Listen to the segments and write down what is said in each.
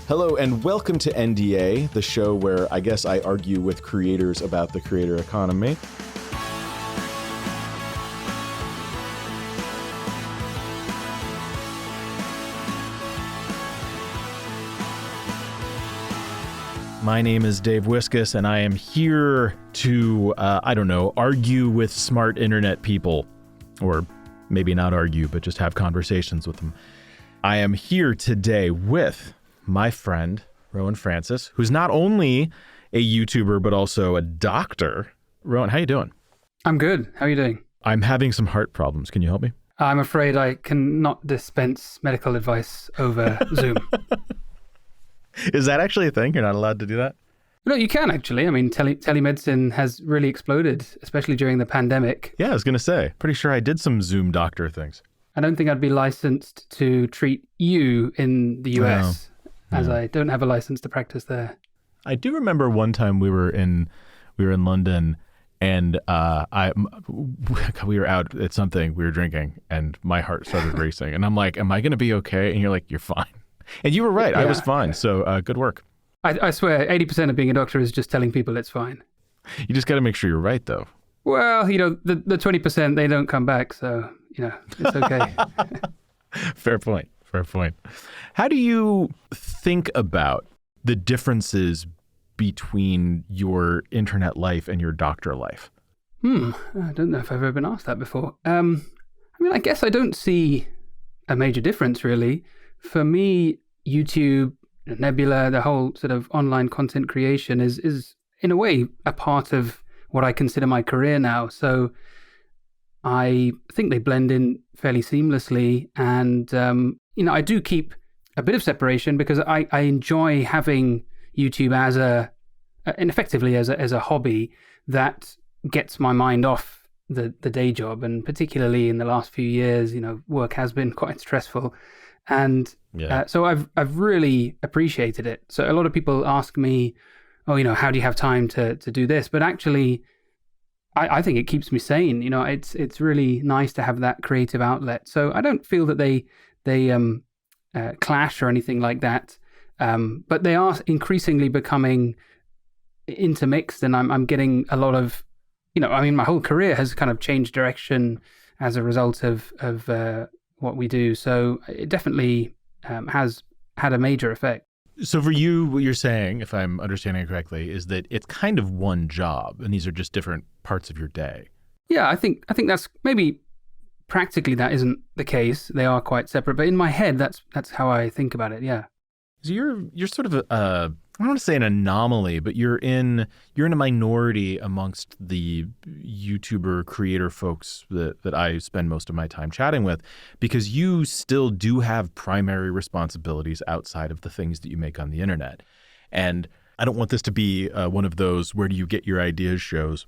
Hello and welcome to NDA, the show where I guess I argue with creators about the creator economy. My name is Dave Wiskus, and I am here to, argue with smart internet people. Or maybe not argue, but just have conversations with them. I am here today with my friend, Rohin Francis, who's not only a YouTuber, but also a doctor. Rohin, how you doing? I'm good. How are you doing? I'm having some heart problems. Can you help me? I'm afraid I cannot dispense medical advice over Zoom. Is that actually a thing? You're not allowed to do that? No, you can actually. I mean, telemedicine has really exploded, especially during the pandemic. Yeah, I was going to say. Pretty sure I did some Zoom doctor things. I don't think I'd be licensed to treat you in the US, as I don't have a license to practice there. I do remember one time we were in London, and we were out at something, we were drinking, and my heart started racing. And I'm like, am I going to be okay? And you're like, you're fine. And you were right. Yeah. I was fine. So good work. I swear 80% of being a doctor is just telling people it's fine. You just got to make sure you're right, though. Well, the 20%, they don't come back. So, it's okay. Fair point. How do you think about the differences between your internet life and your doctor life? I don't know if I've ever been asked that before. I guess I don't see a major difference, really. For me, YouTube, Nebula, the whole sort of online content creation is in a way a part of what I consider my career now. So I think they blend in fairly seamlessly. And, I do keep a bit of separation because I enjoy having YouTube effectively as a hobby that gets my mind off the day job. And particularly in the last few years, work has been quite stressful. And so I've really appreciated it. So a lot of people ask me, how do you have time to do this? But actually, I think it keeps me sane. It's really nice to have that creative outlet. So I don't feel that they clash or anything like that. But they are increasingly becoming intermixed, and I'm getting a lot of, my whole career has kind of changed direction as a result of what we do. So it definitely has had a major effect. So for you, what you're saying, if I'm understanding it correctly, is that it's kind of one job, and these are just different parts of your day. Yeah, I think that's maybe practically that isn't the case. They are quite separate, but in my head, that's how I think about it. Yeah. So you're sort of I don't want to say an anomaly, but you're in a minority amongst the YouTuber creator folks that I spend most of my time chatting with, because you still do have primary responsibilities outside of the things that you make on the internet. And I don't want this to be one of those where do you get your ideas shows,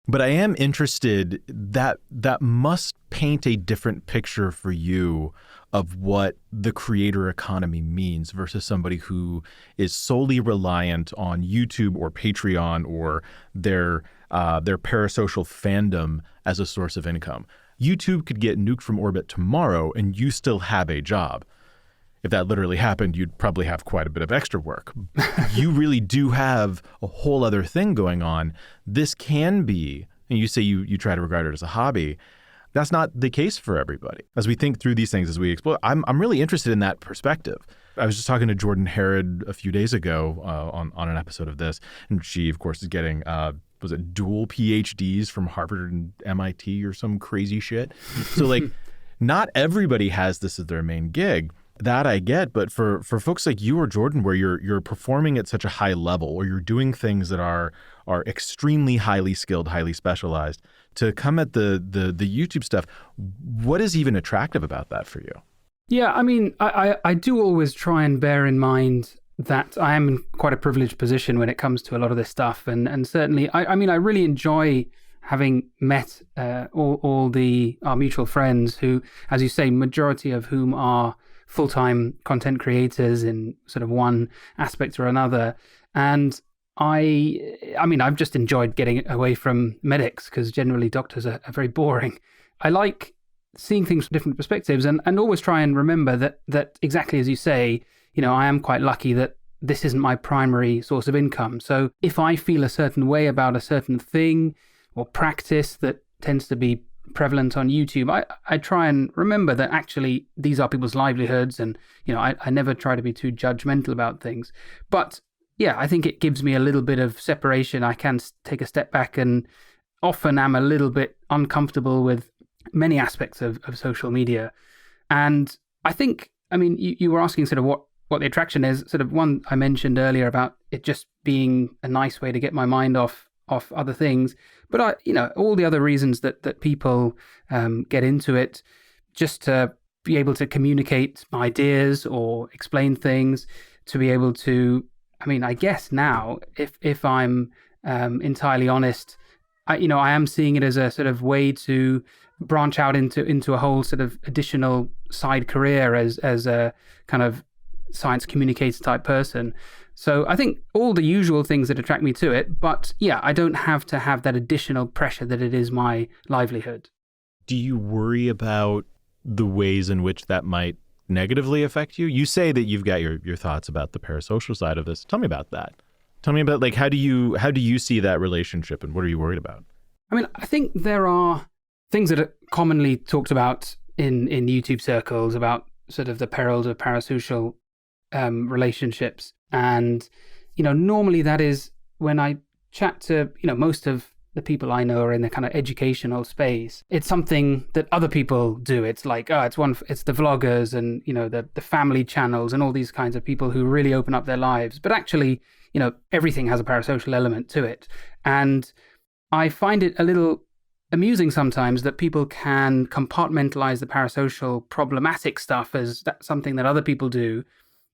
but I am interested that must paint a different picture for you of what the creator economy means versus somebody who is solely reliant on YouTube or Patreon or their parasocial fandom as a source of income. YouTube could get nuked from orbit tomorrow and you still have a job. If that literally happened, you'd probably have quite a bit of extra work. You really do have a whole other thing going on. This can be, and you say you try to regard it as a hobby, that's not the case for everybody. As we think through these things, as we explore, I'm really interested in that perspective. I was just talking to Jordan Herod a few days ago on an episode of this, and she, of course, is getting dual PhDs from Harvard and MIT or some crazy shit. So not everybody has this as their main gig. That I get, but for folks like you or Jordan, where you're performing at such a high level, or you're doing things that are extremely highly skilled, highly specialized, to come at the YouTube stuff, what is even attractive about that for you? Yeah, I do always try and bear in mind that I am in quite a privileged position when it comes to a lot of this stuff, and certainly, I really enjoy having met all our mutual friends who, as you say, majority of whom are full-time content creators in sort of one aspect or another. And I've just enjoyed getting away from medics because generally doctors are very boring. I like seeing things from different perspectives and always try and remember that exactly as you say, I am quite lucky that this isn't my primary source of income. So if I feel a certain way about a certain thing or practice that tends to be prevalent on YouTube, I try and remember that actually these are people's livelihoods, and I never try to be too judgmental about things. But yeah, I think it gives me a little bit of separation. I can take a step back, and often am a little bit uncomfortable with many aspects of social media. And I think, you were asking sort of what the attraction is. Sort of one I mentioned earlier about it just being a nice way to get my mind off other things. But all the other reasons that people get into it, just to be able to communicate ideas or explain things, to be able to, I guess now, if I'm entirely honest, I am seeing it as a sort of way to branch out into a whole sort of additional side career as a kind of science communicator type person. So I think all the usual things that attract me to it, but yeah, I don't have to have that additional pressure that it is my livelihood. Do you worry about the ways in which that might negatively affect you? You say that you've got your thoughts about the parasocial side of this. Tell me about that. Tell me about, like, how do you see that relationship, and what are you worried about? I think there are things that are commonly talked about in YouTube circles about sort of the perils of parasocial relationships. And, normally that is when I chat to, most of the people I know are in the kind of educational space. It's something that other people do. It's like, it's the vloggers and, the family channels and all these kinds of people who really open up their lives. But actually, everything has a parasocial element to it. And I find it a little amusing sometimes that people can compartmentalize the parasocial problematic stuff as something that other people do,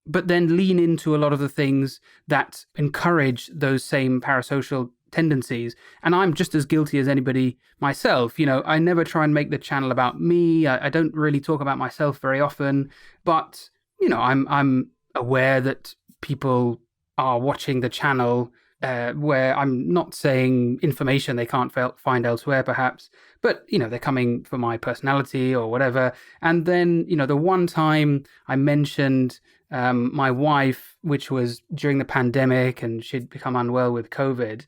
but then lean into a lot of the things that encourage those same parasocial tendencies. And I'm just as guilty as anybody myself. I never try and make the channel about me. I don't really talk about myself very often, but I'm aware that people are watching the channel where I'm not saying information they can't find elsewhere, perhaps, but they're coming for my personality or whatever. And then the one time I mentioned my wife, which was during the pandemic, and she'd become unwell with COVID,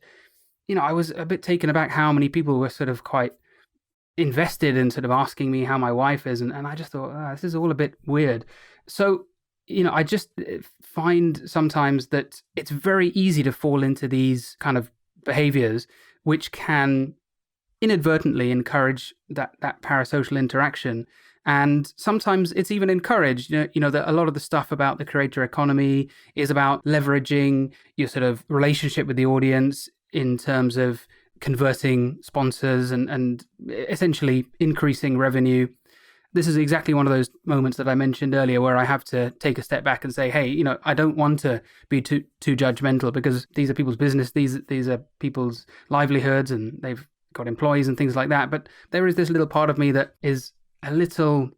I was a bit taken aback how many people were sort of quite invested in sort of asking me how my wife is, and I just thought, this is all a bit weird. So I just find sometimes that it's very easy to fall into these kind of behaviors, which can inadvertently encourage that parasocial interaction. And sometimes it's even encouraged, that a lot of the stuff about the creator economy is about leveraging your sort of relationship with the audience in terms of converting sponsors and essentially increasing revenue. This is exactly one of those moments that I mentioned earlier where I have to take a step back and say, hey, I don't want to be too judgmental, because these are people's business. These are people's livelihoods, and they've got employees and things like that. But there is this little part of me that is a little,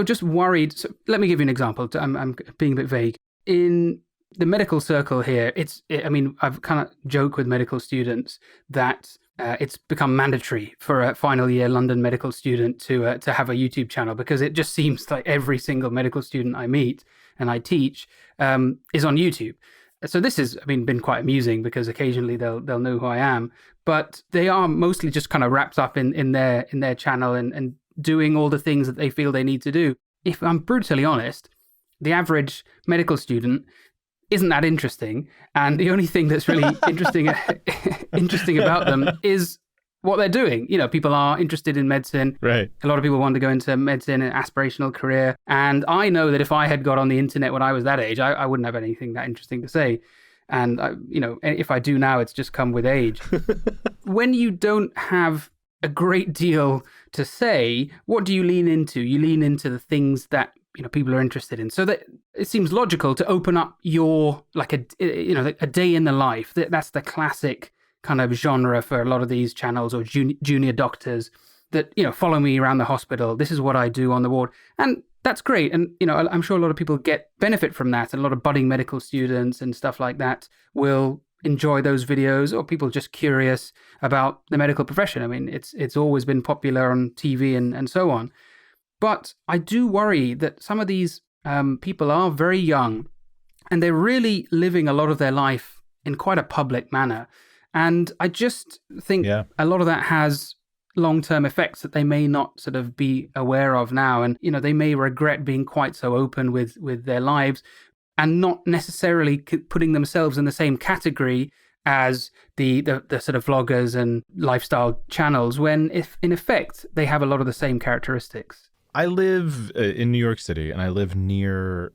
just worried. So let me give you an example. I'm being a bit vague. In the medical circle here, I've kind of joked with medical students that it's become mandatory for a final year London medical student to have a YouTube channel, because it just seems like every single medical student I meet and I teach is on YouTube. So this has been quite amusing, because occasionally they'll know who I am, but they are mostly just kind of wrapped up in their channel and doing all the things that they feel they need to do. If I'm brutally honest, the average medical student isn't that interesting, and the only thing that's really interesting about them is what they're doing. People are interested in medicine. Right. A lot of people want to go into medicine, an aspirational career. And I know that if I had got on the internet when I was that age, I wouldn't have anything that interesting to say. And if I do now, it's just come with age. When you don't have a great deal to say, what do you lean into? You lean into the things that people are interested in. So that it seems logical to open up your a day in the life. That's the classic kind of genre for a lot of these channels, or junior doctors that follow me around the hospital. This is what I do on the ward, and that's great. And I'm sure a lot of people get benefit from that, and a lot of budding medical students and stuff like that will enjoy those videos, or people just curious about the medical profession. It's always been popular on TV and so on. But I do worry that some of these people are very young, and they're really living a lot of their life in quite a public manner. And I just think a lot of that has long-term effects that they may not sort of be aware of now. And, they may regret being quite so open with their lives and not necessarily putting themselves in the same category as the sort of vloggers and lifestyle channels, when if in effect they have a lot of the same characteristics. I live in New York City, and I live near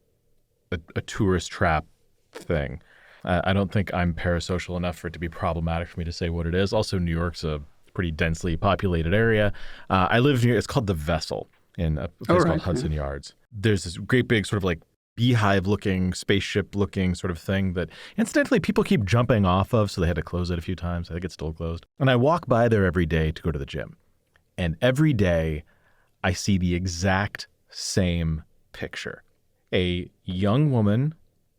a tourist trap thing. I don't think I'm parasocial enough for it to be problematic for me to say what it is. Also, New York's a pretty densely populated area. I live near, it's called The Vessel in a place called Hudson Yards. There's this great big sort of like beehive-looking, spaceship-looking sort of thing that, incidentally, people keep jumping off of, so they had to close it a few times. I think it's still closed. And I walk by there every day to go to the gym. And every day, I see the exact same picture. A young woman,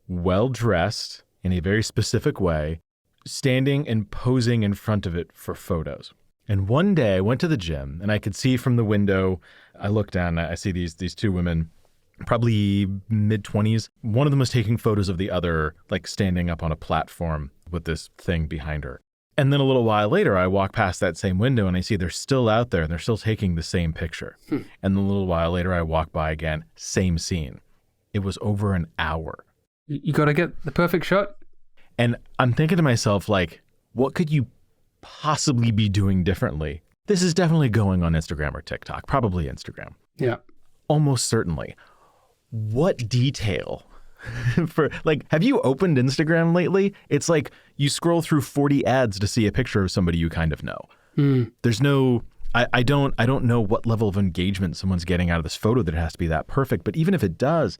well-dressed in a very specific way, standing and posing in front of it for photos. And one day, I went to the gym, and I could see from the window, I look down, and I see these two women, probably mid-20s. One of them was taking photos of the other, like standing up on a platform with this thing behind her. And then a little while later, I walk past that same window and I see they're still out there and they're still taking the same picture. And then a little while later, I walk by again, same scene. It was over an hour. You got to get the perfect shot. And I'm thinking to myself, like, what could you possibly be doing differently? This is definitely going on Instagram or TikTok, probably Instagram. Yeah. Almost certainly. What detail for, like, have you opened Instagram lately? It's like you scroll through 40 ads to see a picture of somebody you kind of know. There's no, I don't know what level of engagement someone's getting out of this photo that it has to be that perfect. But even if it does,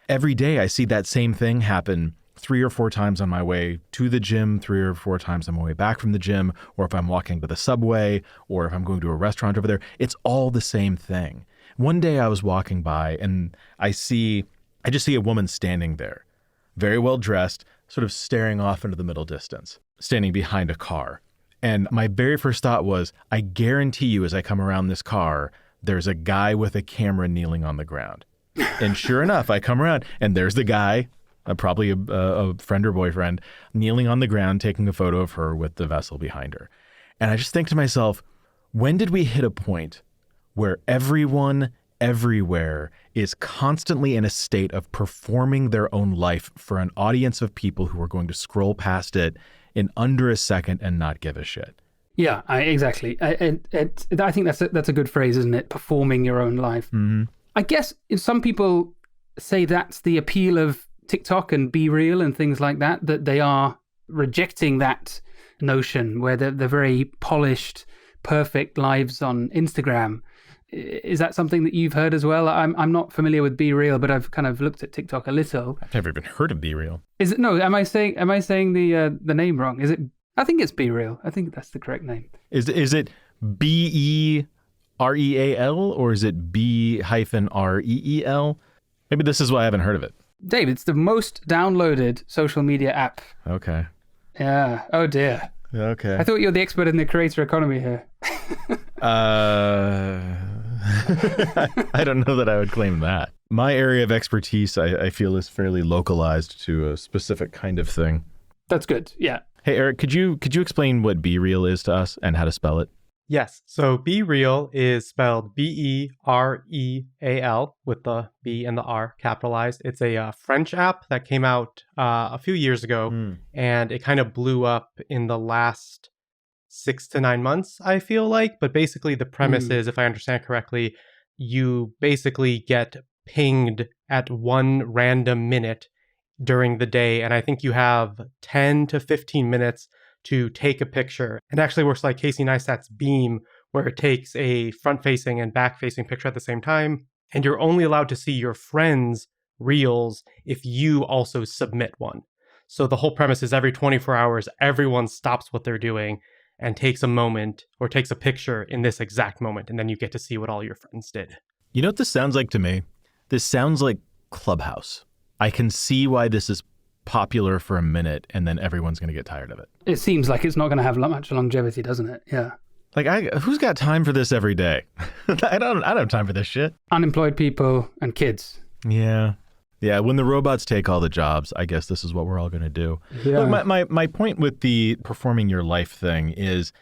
every day I see that same thing happen 3 or 4 times on my way to the gym, 3 or 4 times on my way back from the gym, or if I'm walking to the subway, or if I'm going to a restaurant over there. It's all the same thing. One day I was walking by and I just see a woman standing there, very well dressed, sort of staring off into the middle distance, standing behind a car. And my very first thought was, I guarantee you as I come around this car, there's a guy with a camera kneeling on the ground. And sure enough, I come around and there's the guy, probably a friend or boyfriend, kneeling on the ground, taking a photo of her with the vessel behind her. And I just think to myself, when did we hit a point where everyone everywhere is constantly in a state of performing their own life for an audience of people who are going to scroll past it in under a second and not give a shit? Yeah, exactly. I think that's a good phrase, isn't it? Performing your own life. Mm-hmm. I guess some people say that's the appeal of TikTok and Be Real and things like that, that they are rejecting that notion where the very polished, perfect lives on Instagram. Is that something that you've heard as well? I'm not familiar with Be Real, but I've kind of looked at TikTok a little. I've never even heard of Be Real. Is it? No, am I saying the name wrong? Is it? I think it's Be Real. I think that's the correct name. Is it BEREAL or is it B-REEL? Maybe this is why I haven't heard of it. Dave, it's the most downloaded social media app. Okay. Yeah. Oh dear. Okay. I thought you were the expert in the creator economy here. I don't know that I would claim that. My area of expertise, I feel, is fairly localized to a specific kind of thing. That's good. Yeah. Hey, Eric, could you explain what Be Real is to us and how to spell it? Yes. So Be Real is spelled BEREAL with the B and the R capitalized. It's a French app that came out a few years ago, and it kind of blew up in the last 6 to 9 months, I feel like. But basically the premise is, if I understand correctly, you basically get pinged at one random minute during the day. And I think you have 10 to 15 minutes to take a picture. It actually works like Casey Neistat's Beam, where it takes a front-facing and back-facing picture at the same time. And you're only allowed to see your friends' reels if you also submit one. So the whole premise is every 24 hours, everyone stops what they're doing and takes a moment or takes a picture in this exact moment. And then you get to see what all your friends did. You know what this sounds like to me? This sounds like Clubhouse. I can see why this is popular for a minute and then everyone's going to get tired of it. It seems like it's not going to have much longevity, doesn't it? Yeah. Like, who's got time for this every day? I don't have time for this shit. Unemployed people and kids. Yeah. Yeah, when the robots take all the jobs, I guess this is what we're all going to do. Yeah. Look, my point with the performing your life thing is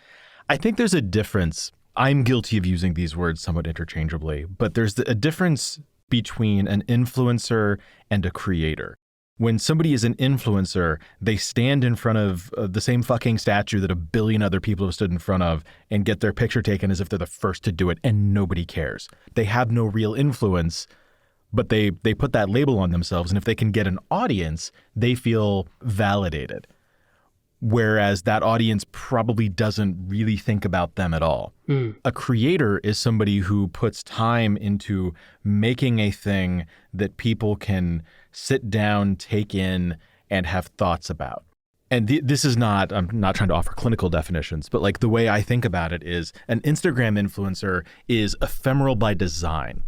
I think there's a difference. I'm guilty of using these words somewhat interchangeably, but there's a difference between an influencer and a creator. When somebody is an influencer, they stand in front of the same fucking statue that a billion other people have stood in front of and get their picture taken as if they're the first to do it, and nobody cares. They have no real influence, but they put that label on themselves, and if they can get an audience, they feel validated. Whereas that audience probably doesn't really think about them at all. A creator is somebody who puts time into making a thing that people can sit down, take in, and have thoughts about. And this is not, I'm not trying to offer clinical definitions, but like the way I think about it is an Instagram influencer is ephemeral by design.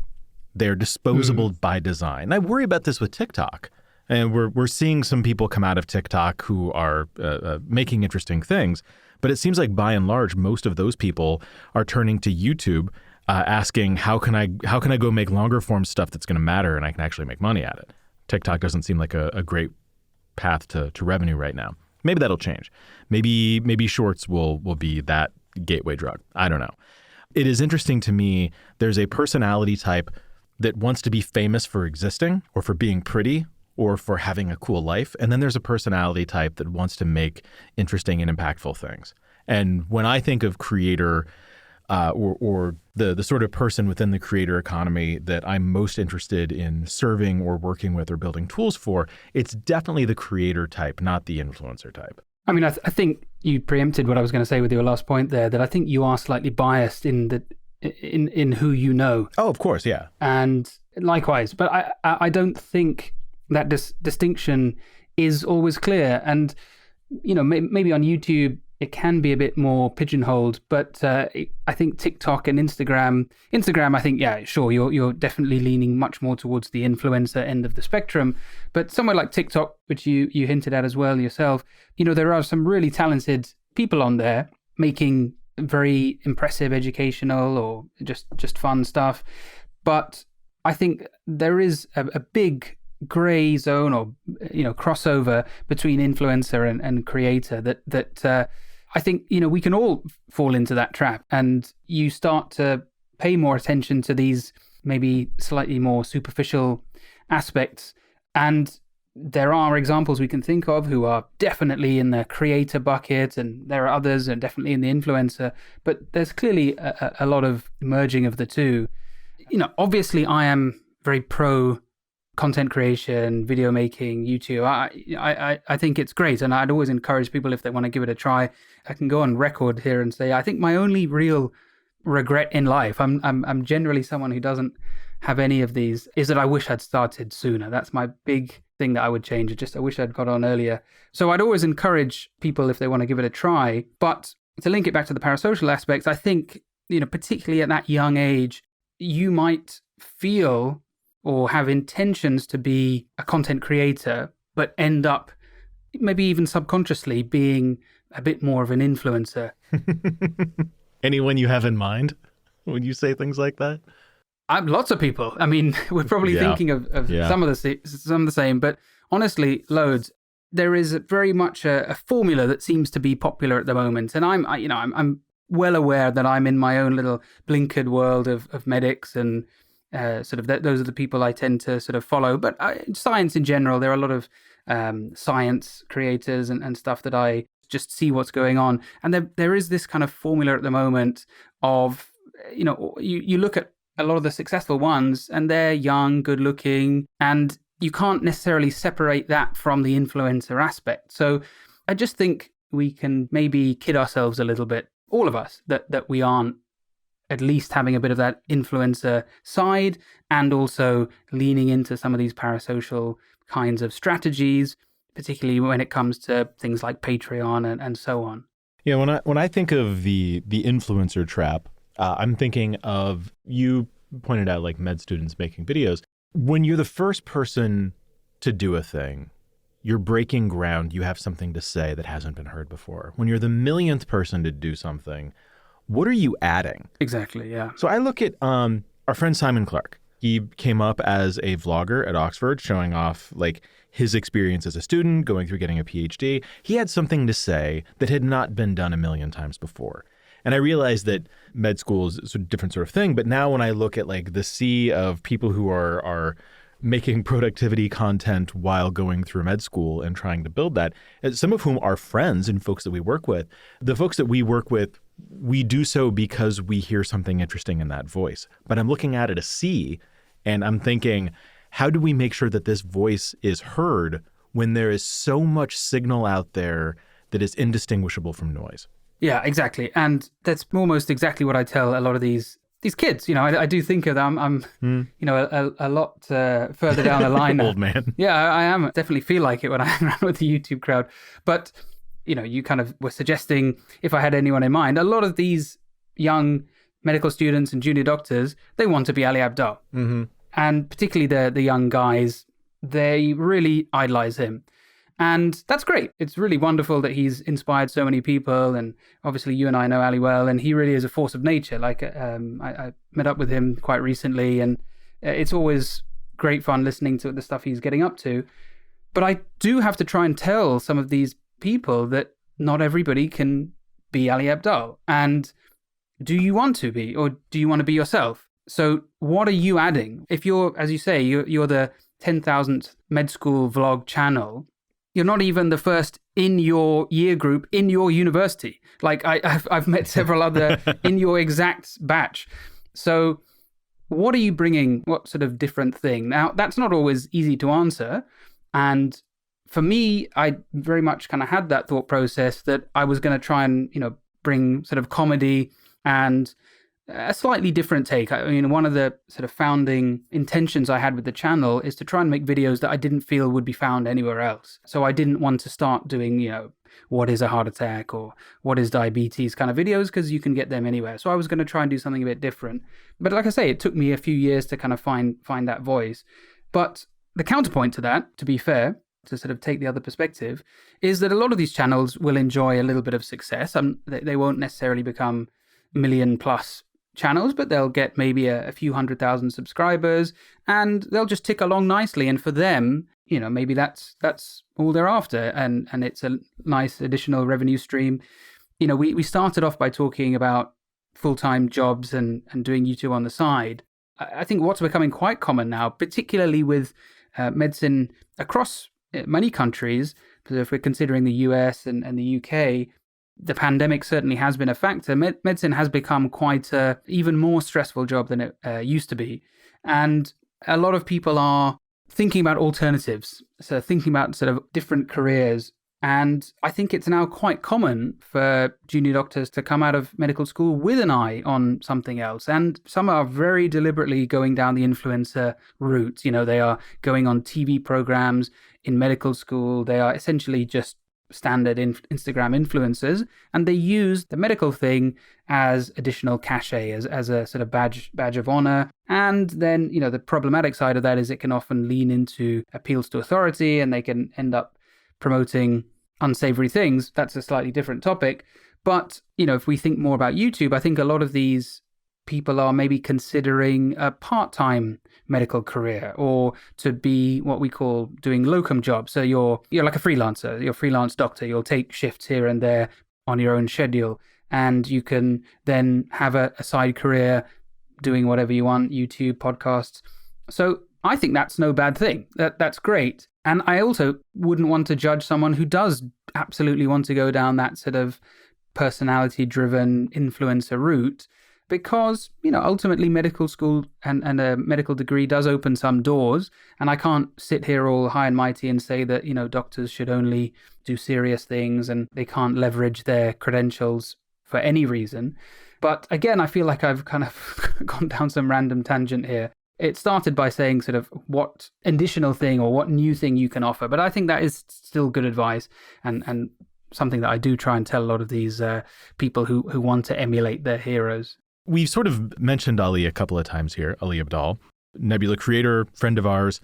They're disposable by design. And I worry about this with TikTok. And we're seeing some people come out of TikTok who are making interesting things. But it seems like by and large, most of those people are turning to YouTube, asking, how can I go make longer form stuff that's going to matter and I can actually make money at it? TikTok doesn't seem like a great path to revenue right now. Maybe that'll change. Maybe shorts will be that gateway drug. I don't know. It is interesting to me. There's a personality type that wants to be famous for existing or for being pretty or for having a cool life. And then there's a personality type that wants to make interesting and impactful things. And when I think of creator or the sort of person within the creator economy that I'm most interested in serving or working with or building tools for, it's definitely the creator type, not the influencer type. I mean, I think you preempted what I was going to say with your last point there, that I think you are slightly biased in who you know. Oh, of course, yeah. And likewise, but I don't think that distinction is always clear. And, you know, maybe on YouTube, it can be a bit more pigeonholed, but I think TikTok and Instagram, I think, yeah, sure, you're definitely leaning much more towards the influencer end of the spectrum. But somewhere like TikTok, which you hinted at as well yourself, you know, there are some really talented people on there making very impressive educational or just fun stuff. But I think there is a big gray zone or, you know, crossover between influencer and creator that I think, you know, we can all fall into that trap, and you start to pay more attention to these maybe slightly more superficial aspects. And there are examples we can think of who are definitely in the creator bucket, and there are others and definitely in the influencer, but there's clearly a lot of merging of the two. You know, obviously I am very pro content creation, video making, YouTube. I think it's great, and I'd always encourage people, if they want to give it a try. I can go on record here and say I think my only real regret in life, I'm generally someone who doesn't have any of these, is that I wish I'd started sooner. That's my big thing that I would change. I wish I'd got on earlier. So I'd always encourage people, if they want to give it a try. But to link it back to the parasocial aspects, I think, you know, particularly at that young age, you might feel or have intentions to be a content creator, but end up maybe even subconsciously being a bit more of an influencer. Anyone you have in mind when you say things like that? Lots of people. I mean, we're probably thinking of some of the same, but honestly, loads. There is very much a formula that seems to be popular at the moment, and I'm well aware that I'm in my own little blinkered world of medics and sort of those are the people I tend to sort of follow. But science in general, there are a lot of science creators and stuff that I just see what's going on. And there is this kind of formula at the moment of, you know, you look at a lot of the successful ones and they're young, good looking, and you can't necessarily separate that from the influencer aspect. So I just think we can maybe kid ourselves a little bit, all of us, that we aren't at least having a bit of that influencer side, and also leaning into some of these parasocial kinds of strategies, particularly when it comes to things like Patreon and so on. Yeah, when I think of the influencer trap, I'm thinking of, you pointed out like med students making videos. When you're the first person to do a thing, you're breaking ground, you have something to say that hasn't been heard before. When you're the millionth person to do something, what are you adding? Exactly, yeah. So I look at our friend Simon Clark. He came up as a vlogger at Oxford, showing off like his experience as a student, going through getting a PhD. He had something to say that had not been done a million times before. And I realized that med school is a different sort of thing. But now when I look at like the sea of people who are making productivity content while going through med school and trying to build that, some of whom are friends and folks that we work with, the folks that we work with, we do so because we hear something interesting in that voice. But I'm looking at it a sea and I'm thinking, how do we make sure that this voice is heard when there is so much signal out there that is indistinguishable from noise? Yeah, exactly. And that's almost exactly what I tell a lot of these kids. You know, I do think of them. I'm you know, a lot further down the line. Old man. Yeah, I am. Definitely feel like it when I hang around with the YouTube crowd. But, you know, you kind of were suggesting if I had anyone in mind, a lot of these young medical students and junior doctors, they want to be Ali Abdaal. Mm-hmm. And particularly the young guys, they really idolize him. And that's great. It's really wonderful that he's inspired so many people. And obviously you and I know Ali well, and he really is a force of nature. Like I met up with him quite recently, and it's always great fun listening to the stuff he's getting up to. But I do have to try and tell some of these people that not everybody can be Ali Abdaal. And do you want to be, or do you want to be yourself? So what are you adding? If you're, as you say, you're the 10,000th med school vlog channel, you're not even the first in your year group in your university. Like I've met several other in your exact batch. So what are you bringing? What sort of different thing? Now, that's not always easy to answer. And for me, I very much kind of had that thought process that I was going to try and, you know, bring sort of comedy and a slightly different take. I mean, one of the sort of founding intentions I had with the channel is to try and make videos that I didn't feel would be found anywhere else. So I didn't want to start doing, you know, what is a heart attack or what is diabetes kind of videos, because you can get them anywhere. So I was going to try and do something a bit different. But like I say, it took me a few years to kind of find that voice. But the counterpoint to that, to be fair, to sort of take the other perspective, is that a lot of these channels will enjoy a little bit of success. They won't necessarily become million plus channels, but they'll get maybe a few 100,000 subscribers and they'll just tick along nicely. And for them, you know, maybe that's all they're after. And it's a nice additional revenue stream. You know, we started off by talking about full-time jobs and doing YouTube on the side. I think what's becoming quite common now, particularly with medicine across many countries, because if we're considering the US and the UK, the pandemic certainly has been a factor. Medicine has become quite an even more stressful job than it used to be. And a lot of people are thinking about alternatives, so thinking about sort of different careers. And I think it's now quite common for junior doctors to come out of medical school with an eye on something else. And some are very deliberately going down the influencer route. You know, they are going on TV programs in medical school. They are essentially just standard Instagram influencers, and they use the medical thing as additional cachet, as a sort of badge of honor. And then, you know, the problematic side of that is it can often lean into appeals to authority, and they can end up promoting unsavory things. That's a slightly different topic. But, you know, if we think more about YouTube, I think a lot of these people are maybe considering a part-time medical career, or to be what we call doing locum jobs. So you're like a freelancer, you're a freelance doctor. You'll take shifts here and there on your own schedule, and you can then have a side career doing whatever you want, YouTube, podcasts. So I think that's no bad thing. That's great. And I also wouldn't want to judge someone who does absolutely want to go down that sort of personality-driven influencer route, because, you know, ultimately medical school and a medical degree does open some doors. And I can't sit here all high and mighty and say that, you know, doctors should only do serious things and they can't leverage their credentials for any reason. But again, I feel like I've kind of gone down some random tangent here. It started by saying sort of what additional thing or what new thing you can offer. But I think that is still good advice and something that I do try and tell a lot of these people who want to emulate their heroes. We've sort of mentioned Ali a couple of times here, Ali Abdaal, Nebula creator, friend of ours.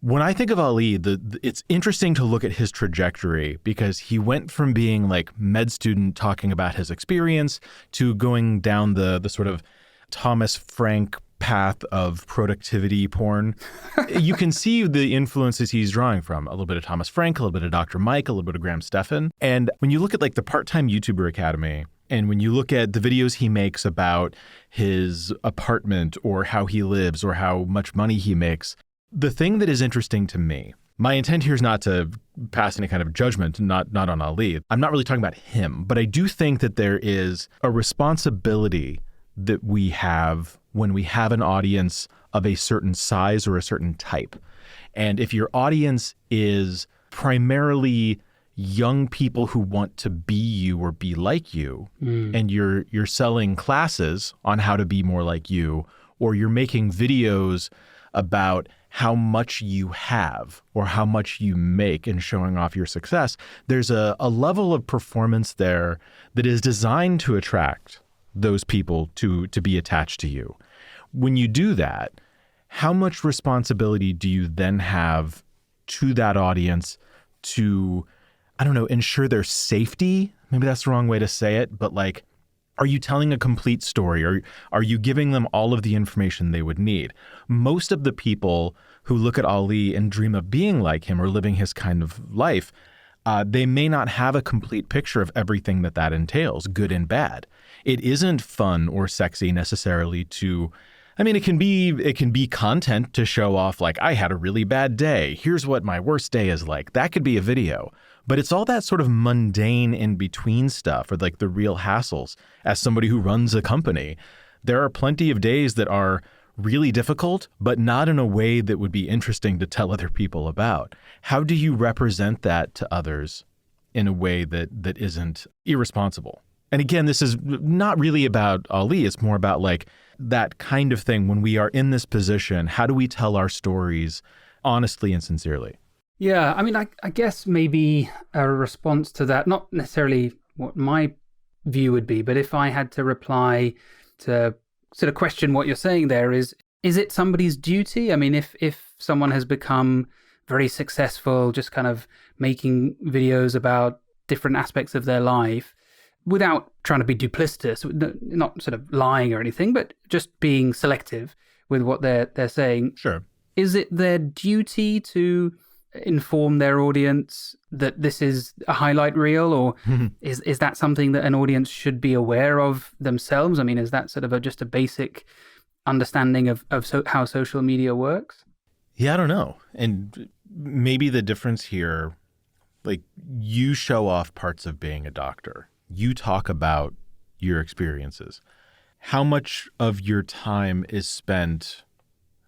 When I think of Ali, it's interesting to look at his trajectory, because he went from being like med student talking about his experience to going down the sort of Thomas Frank path of productivity porn, you can see the influences he's drawing from. A little bit of Thomas Frank, a little bit of Dr. Mike, a little bit of Graham Stephan. And when you look at like the Part-Time YouTuber Academy, and when you look at the videos he makes about his apartment or how he lives or how much money he makes, the thing that is interesting to me, my intent here is not to pass any kind of judgment, not on Ali. I'm not really talking about him, but I do think that there is a responsibility that we have when we have an audience of a certain size or a certain type. And if your audience is primarily young people who want to be you or be like you, and you're selling classes on how to be more like you, or you're making videos about how much you have or how much you make and showing off your success, there's a level of performance there that is designed to attract those people to be attached to you. When you do that, how much responsibility do you then have to that audience to, I don't know, ensure their safety? Maybe that's the wrong way to say it, but like, are you telling a complete story? Or are you giving them all of the information they would need? Most of the people who look at Ali and dream of being like him or living his kind of life, they may not have a complete picture of everything that entails, good and bad. It isn't fun or sexy necessarily to, I mean, it can be content to show off like, I had a really bad day. Here's what my worst day is like. That could be a video. But it's all that sort of mundane in between stuff, or like the real hassles. As somebody who runs a company, there are plenty of days that are really difficult, but not in a way that would be interesting to tell other people about. How do you represent that to others in a way that isn't irresponsible? And again, this is not really about Ali. It's more about like that kind of thing. When we are in this position, how do we tell our stories honestly and sincerely? Yeah, I mean, I guess maybe a response to that, not necessarily what my view would be, but if I had to reply to sort of question what you're saying there, is it somebody's duty? I mean, if someone has become very successful, just kind of making videos about different aspects of their life, without trying to be duplicitous, not sort of lying or anything, but just being selective with what they're saying. Sure. Is it their duty to inform their audience that this is a highlight reel, or is that something that an audience should be aware of themselves? I mean, is that sort of just a basic understanding of how social media works? Yeah, I don't know. And maybe the difference here, like, you show off parts of being a doctor. You talk about your experiences. How much of your time is spent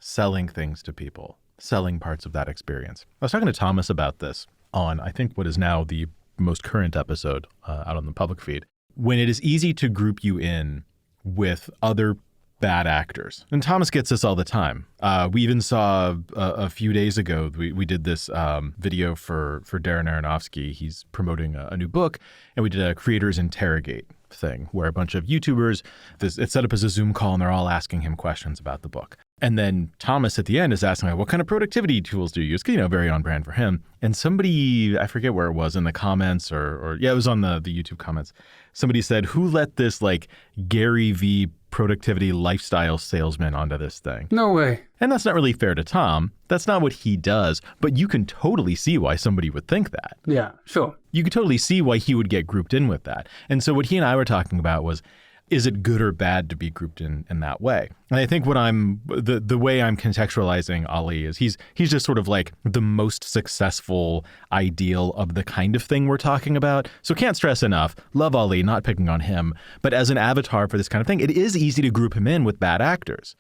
selling things to people? Selling parts of that experience. I was talking to Thomas about this on, I think, what is now the most current episode out on the public feed. When it is easy to group you in with other bad actors, and Thomas gets this all the time. We even saw a few days ago, we did this video for Darren Aronofsky. He's promoting a new book, and we did a Creators Interrogate thing where a bunch of YouTubers, it's set up as a Zoom call, and they're all asking him questions about the book. And then Thomas at the end is asking, like, what kind of productivity tools do you use? Very on brand for him. And somebody, I forget where it was, in the comments or it was on the YouTube comments. Somebody said, who let this like Gary V productivity lifestyle salesman onto this thing? No way. And that's not really fair to Tom. That's not what he does. But you can totally see why somebody would think that. Yeah, sure. You can totally see why he would get grouped in with that. And so what he and I were talking about was, is it good or bad to be grouped in that way? And I think what the way I'm contextualizing Ali is he's just sort of like the most successful ideal of the kind of thing we're talking about. So can't stress enough, love Ali, not picking on him, but as an avatar for this kind of thing, it is easy to group him in with bad actors.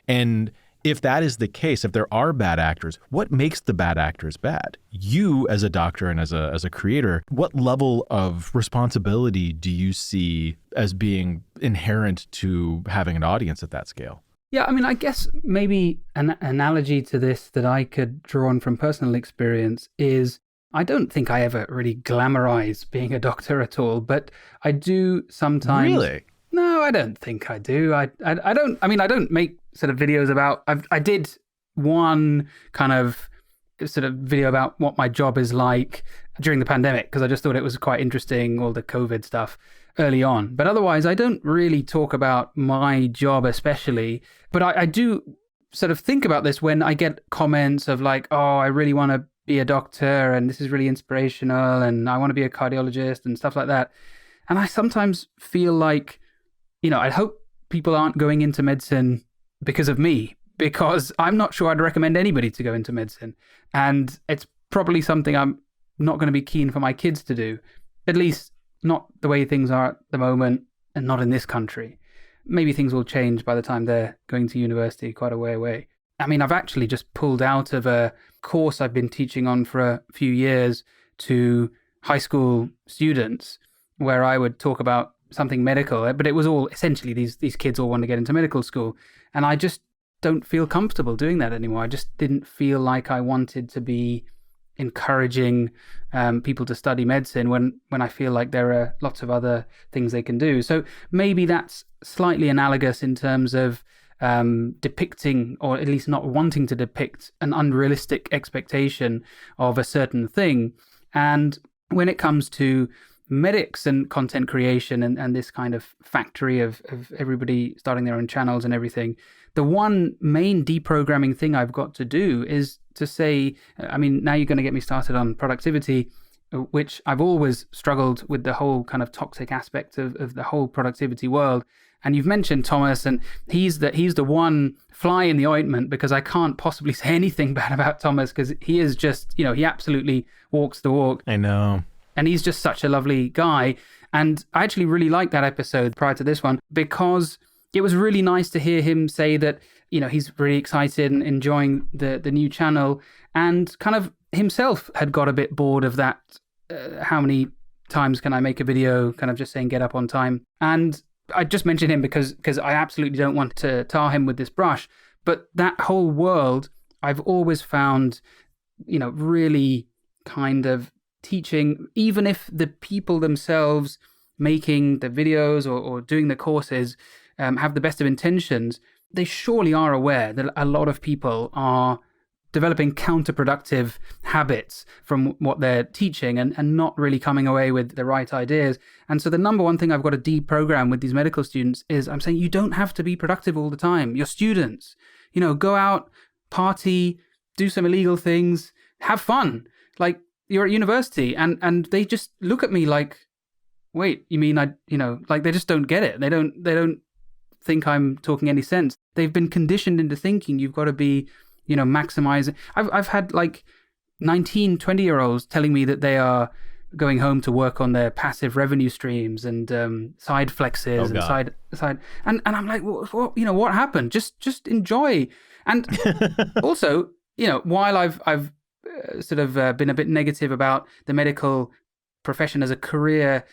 And if that is the case, if there are bad actors, what makes the bad actors bad? You as a doctor and as a creator, what level of responsibility do you see as being inherent to having an audience at that scale? Yeah, I mean, I guess maybe an analogy to this that I could draw on from personal experience is I don't think I ever really glamorize being a doctor at all, but I do sometimes. Really? No, I don't think I do. I don't make sort of videos about, I did one kind of sort of video about what my job is like during the pandemic because I just thought it was quite interesting, all the COVID stuff early on. But otherwise, I don't really talk about my job especially. But I do sort of think about this when I get comments of like, oh, I really want to be a doctor and this is really inspirational and I want to be a cardiologist and stuff like that. And I sometimes feel like, I hope people aren't going into medicine because of me, because I'm not sure I'd recommend anybody to go into medicine. And it's probably something I'm not going to be keen for my kids to do, at least not the way things are at the moment and not in this country. Maybe things will change by the time they're going to university quite a way away. I mean, I've actually just pulled out of a course I've been teaching on for a few years to high school students where I would talk about something medical, but it was all essentially these kids all want to get into medical school. And I just don't feel comfortable doing that anymore. I just didn't feel like I wanted to be encouraging people to study medicine when I feel like there are lots of other things they can do. So maybe that's slightly analogous in terms of depicting, or at least not wanting to depict, an unrealistic expectation of a certain thing. And when it comes to medics and content creation and this kind of factory of everybody starting their own channels and everything, the one main deprogramming thing I've got to do is to say, I mean, now you're going to get me started on productivity, which I've always struggled with the whole kind of toxic aspect of the whole productivity world. And you've mentioned Thomas, and he's the one fly in the ointment, because I can't possibly say anything bad about Thomas, because he is just, he absolutely walks the walk. I know. And he's just such a lovely guy. And I actually really liked that episode prior to this one, because it was really nice to hear him say that, he's really excited and enjoying the new channel, and kind of himself had got a bit bored of that. How many times can I make a video kind of just saying get up on time? And I just mentioned him because I absolutely don't want to tar him with this brush. But that whole world, I've always found, really kind of teaching, even if the people themselves making the videos or doing the courses have the best of intentions, they surely are aware that a lot of people are developing counterproductive habits from what they're teaching and not really coming away with the right ideas. And so the number one thing I've got to deprogram with these medical students is I'm saying you don't have to be productive all the time. You're students. Go out, party, do some illegal things, have fun. Like, you're at university, and they just look at me like, wait, you mean like they just don't get it. They don't think I'm talking any sense. They've been conditioned into thinking you've got to be, maximizing. I've had like 19, 20-year-olds telling me that they are going home to work on their passive revenue streams and side flexes and side and I'm like, what happened? Just enjoy. And also, while I've sort of been a bit negative about the medical profession as a career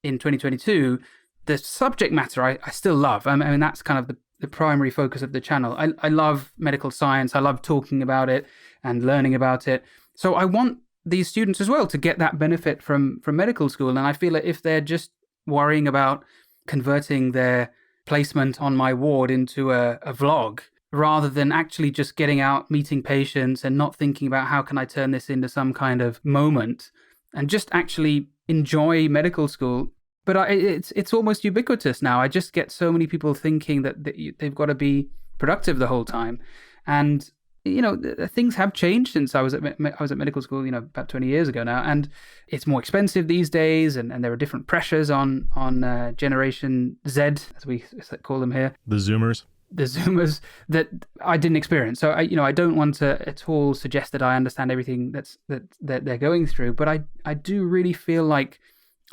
in 2022, the subject matter I still love. I mean, that's kind of the primary focus of the channel. I love medical science. I love talking about it and learning about it. So I want these students as well to get that benefit from medical school. And I feel that if they're just worrying about converting their placement on my ward into a vlog, rather than actually just getting out, meeting patients and not thinking about how can I turn this into some kind of moment and just actually enjoy medical school. But it's almost ubiquitous now. I just get so many people thinking that they've got to be productive the whole time. And, things have changed since I was at medical school, about 20 years ago now. And it's more expensive these days. And there are different pressures on Generation Z, as we call them here. The Zoomers that I didn't experience. So I don't want to at all suggest that I understand everything that they're going through, but I do really feel like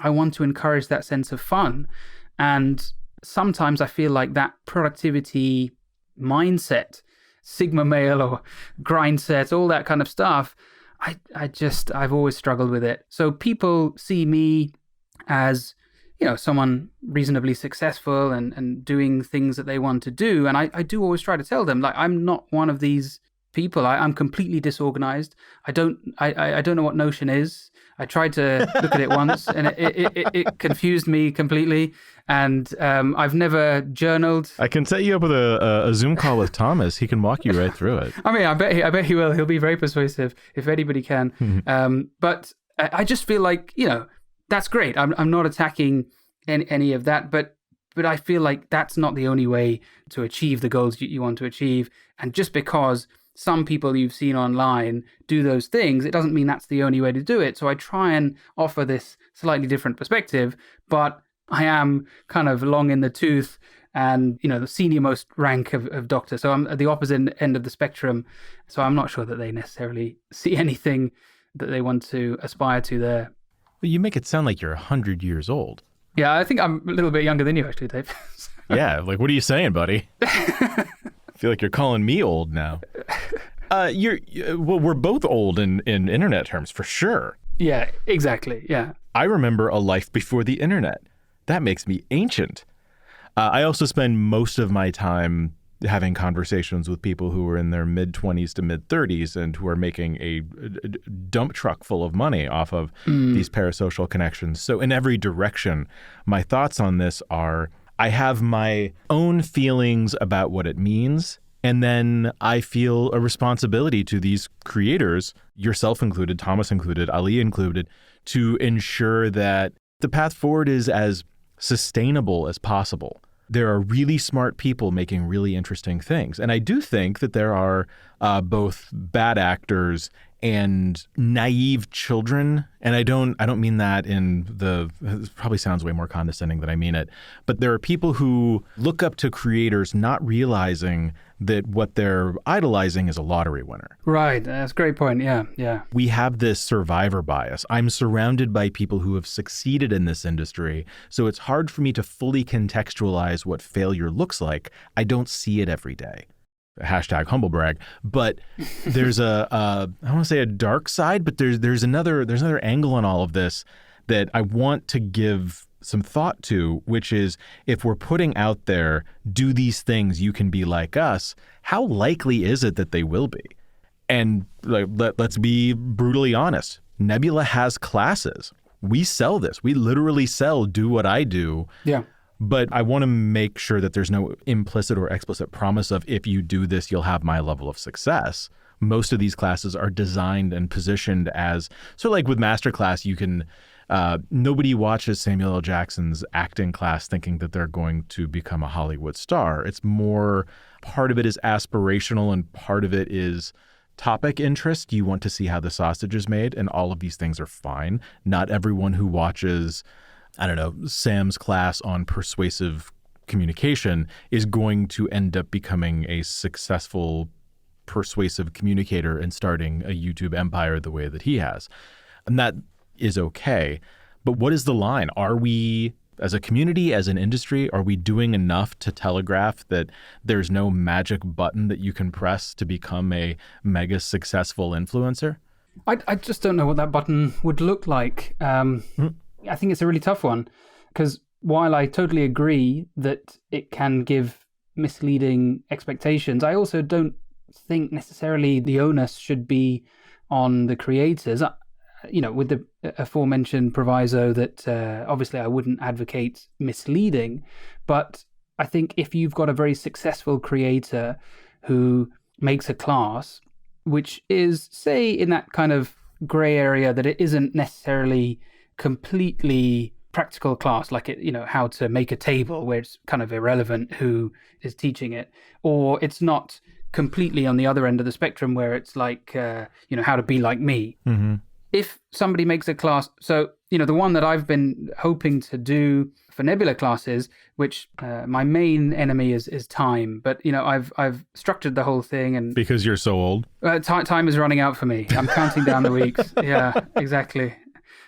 I want to encourage that sense of fun. And sometimes I feel like that productivity mindset, Sigma male or grind set, all that kind of stuff, I've always struggled with it. So people see me as someone reasonably successful and doing things that they want to do. And I do always try to tell them, like, I'm not one of these people. I'm completely disorganized. I don't know what Notion is. I tried to look at it once and it confused me completely. And I've never journaled. I can set you up with a Zoom call with Thomas. He can walk you right through it. I mean, I bet he will. He'll be very persuasive if anybody can. But I just feel like, that's great. I'm not attacking any of that, but I feel like that's not the only way to achieve the goals you want to achieve. And just because some people you've seen online do those things, it doesn't mean that's the only way to do it. So I try and offer this slightly different perspective, but I am kind of long in the tooth and, the senior most rank of doctor. So I'm at the opposite end of the spectrum. So I'm not sure that they necessarily see anything that they want to aspire to there. Well, you make it sound like you're 100 years old. Yeah, I think I'm a little bit younger than you, actually, Dave. Yeah, like, what are you saying, buddy? I feel like you're calling me old now. We're both old in internet terms, for sure. Yeah, exactly, yeah. I remember a life before the internet. That makes me ancient. I also spend most of my time having conversations with people who are in their mid-20s to mid-30s and who are making a dump truck full of money off of these parasocial connections. So in every direction, my thoughts on this are, I have my own feelings about what it means, and then I feel a responsibility to these creators, yourself included, Thomas included, Ali included, to ensure that the path forward is as sustainable as possible. There are really smart people making really interesting things. And I do think that there are both bad actors and naive children. And I don't mean that it probably sounds way more condescending than I mean it. But there are people who look up to creators not realizing that what they're idolizing is a lottery winner. Right. That's a great point. Yeah. We have this survivor bias. I'm surrounded by people who have succeeded in this industry, so it's hard for me to fully contextualize what failure looks like. I don't see it every day. Hashtag humble brag. But there's I don't want to say a dark side, but there's another angle on all of this that I want to give some thought to, which is, if we're putting out there, do these things, you can be like us, how likely is it that they will be? And let's be brutally honest. Nebula has classes. We sell this. We literally sell do what I do. Yeah. But I want to make sure that there's no implicit or explicit promise of, if you do this, you'll have my level of success. Most of these classes are designed and positioned as, so like with Masterclass, you can, nobody watches Samuel L. Jackson's acting class thinking that they're going to become a Hollywood star. It's more, part of it is aspirational and part of it is topic interest. You want to see how the sausage is made, and all of these things are fine. Not everyone who watches, I don't know, Sam's class on persuasive communication is going to end up becoming a successful persuasive communicator and starting a YouTube empire the way that he has. And that is okay. But what is the line? Are we, as a community, as an industry, are we doing enough to telegraph that there's no magic button that you can press to become a mega successful influencer? I just don't know what that button would look like. I think it's a really tough one, because while I totally agree that it can give misleading expectations, I also don't think necessarily the onus should be on the creators. With the aforementioned proviso that obviously I wouldn't advocate misleading, but I think if you've got a very successful creator who makes a class, which is, say, in that kind of gray area that it isn't necessarily completely practical class, like how to make a table, where it's kind of irrelevant who is teaching it, or it's not completely on the other end of the spectrum where it's like how to be like me. Mm-hmm. If somebody makes a class, so the one that I've been hoping to do for Nebula classes, which my main enemy is time, but I've structured the whole thing, and because you're so old, time is running out for me. I'm counting down the weeks. Yeah, exactly.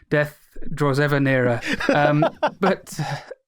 Death draws ever nearer. But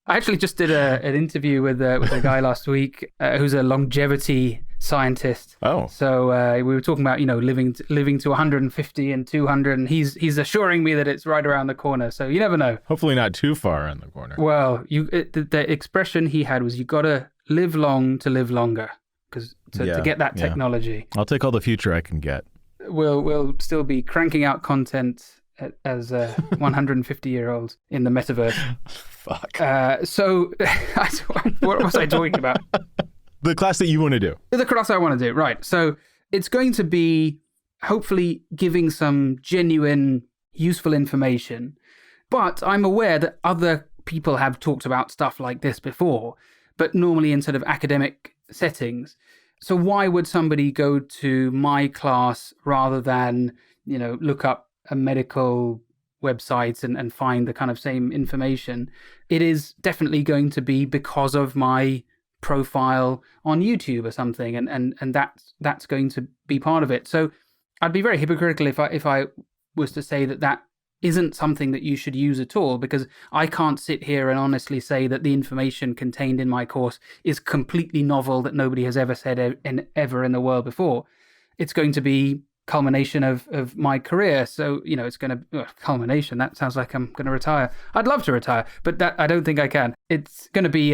I actually just did an interview with a guy last week who's a longevity scientist. Oh. So we were talking about living to 150 and 200, and he's assuring me that it's right around the corner. So you never know. Hopefully not too far around the corner. Well, the expression he had was, you got to live long to live longer, because to get that technology. I'll take all the future I can get. We'll still be cranking out content as 150-year-olds in the metaverse. Fuck. So what was I talking about? The class that you want to do. The class I want to do, right. So it's going to be hopefully giving some genuine useful information. But I'm aware that other people have talked about stuff like this before, but normally in sort of academic settings. So why would somebody go to my class rather than, look up a medical website and find the kind of same information? It is definitely going to be because of my profile on YouTube or something, and that's going to be part of it. So I'd be very hypocritical if I was to say that isn't something that you should use at all, because I can't sit here and honestly say that the information contained in my course is completely novel, that nobody has ever said ever in the world before. It's going to be culmination of my career. So, it's going to culmination. That sounds like I'm going to retire. I'd love to retire, but that I don't think I can. It's going to be